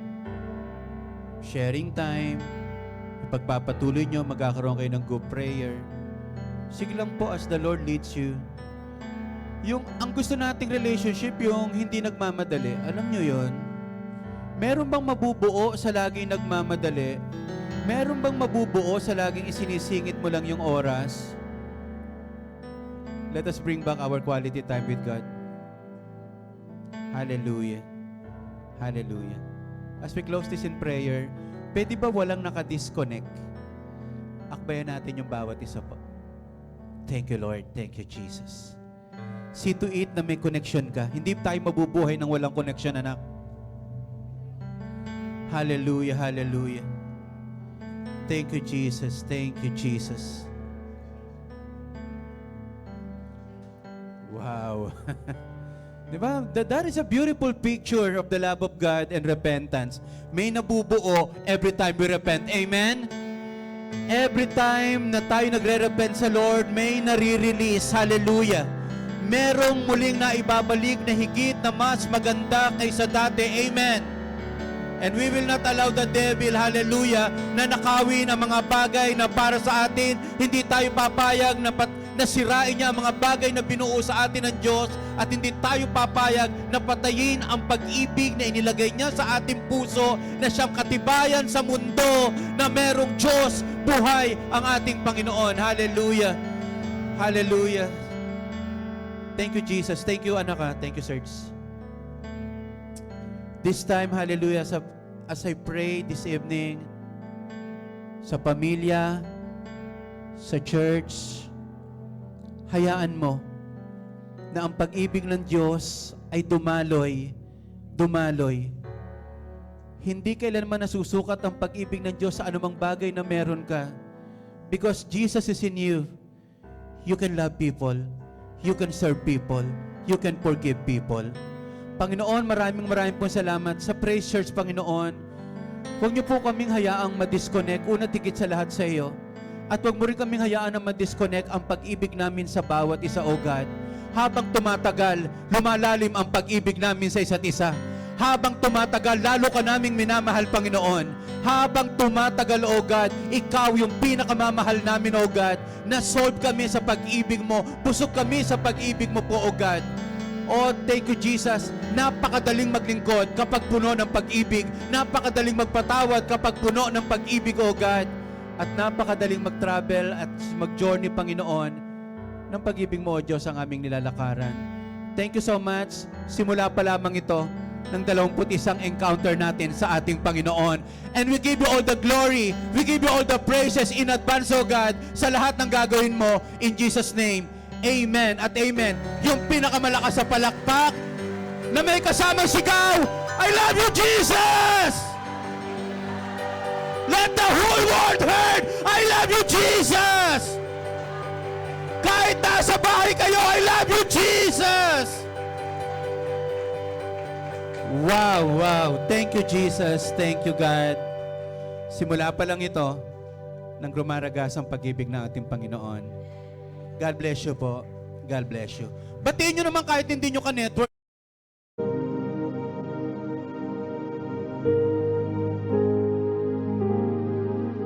S4: sharing time, ipagpapatuloy nyo, magkakaroon kayo ng group prayer. Sige lang po as the Lord leads you. Ang gusto nating relationship, yung hindi nagmamadali. Alam nyo yon? Meron bang mabubuo sa laging nagmamadali? Meron bang mabubuo sa laging isinisingit mo lang yung oras? Let us bring back our quality time with God. Hallelujah. Hallelujah. As we close this in prayer, pwede ba walang nakadisconnect? Akbayan natin yung bawat isa po. Thank you, Lord. Thank you, Jesus. See to it na may connection ka. Hindi tayo mabubuhay ng walang connection, anak. Hallelujah. Hallelujah. Thank you, Jesus. Thank you, Jesus. Wow. Diba? That is a beautiful picture of the love of God and repentance. May nabubuo every time we repent. Amen? Every time na tayo nagre-repent sa Lord, may nare-release. Hallelujah. Merong muling na ibabalik na higit na mas maganda kaysa dati. Amen. And we will not allow the devil, hallelujah, na nakawin ang mga bagay na para sa atin. Hindi tayo papayag na sirain niya ang mga bagay na binuo sa atin ng Diyos, at hindi tayo papayag na patayin ang pag-ibig na inilagay niya sa ating puso, na siyang katibayan sa mundo na merong Diyos, buhay ang ating Panginoon. Hallelujah. Hallelujah. Thank you, Jesus. Thank you, anak. Thank you, Serge. This time, hallelujah, as I pray this evening, sa pamilya, sa church, hayaan mo na ang pag-ibig ng Diyos ay dumaloy. Hindi kailanman nasusukat ang pag-ibig ng Diyos sa anumang bagay na meron ka. Because Jesus is in you. You can love people. You can serve people. You can forgive people. Panginoon, maraming pong salamat sa Praise Church, Panginoon. Huwag niyo po kaming hayaang ma-disconnect, una tigit sa lahat sa iyo. At huwag mo rin kaming hayaan na ma-disconnect ang pag-ibig namin sa bawat isa, O God. Habang tumatagal, lumalalim ang pag-ibig namin sa isa't isa. Habang tumatagal, lalo ka naming minamahal, Panginoon. Habang tumatagal, O God, Ikaw yung pinakamamahal namin, O God. Na-solve kami sa pag-ibig mo. Busog kami sa pag-ibig mo po, O God. Oh, thank you, Jesus. Napakadaling maglingkod kapag puno ng pag-ibig. Napakadaling magpatawad kapag puno ng pag-ibig, O God. At napakadaling mag-travel at mag-journey, Panginoon, ng pag-ibig mo, O Diyos, ang aming nilalakaran. Thank you so much. Simula pa lamang ito ng 21 encounter natin sa ating Panginoon. And we give you all the glory. We give you all the praises in advance, O God, sa lahat ng gagawin mo. In Jesus' name, amen at amen. Yung pinakamalakas sa palakpak na may kasamang sigaw, I love you, Jesus! Let the whole world heard, I love you, Jesus! Kahit nasa bahay kayo, I love you, Jesus! Wow. Thank you, Jesus. Thank you, God. Simula pa lang ito nang rumaragas ang pag-ibig ng ating Panginoon. God bless you po. God bless you. Batiin nyo naman kahit hindi nyo ka-network.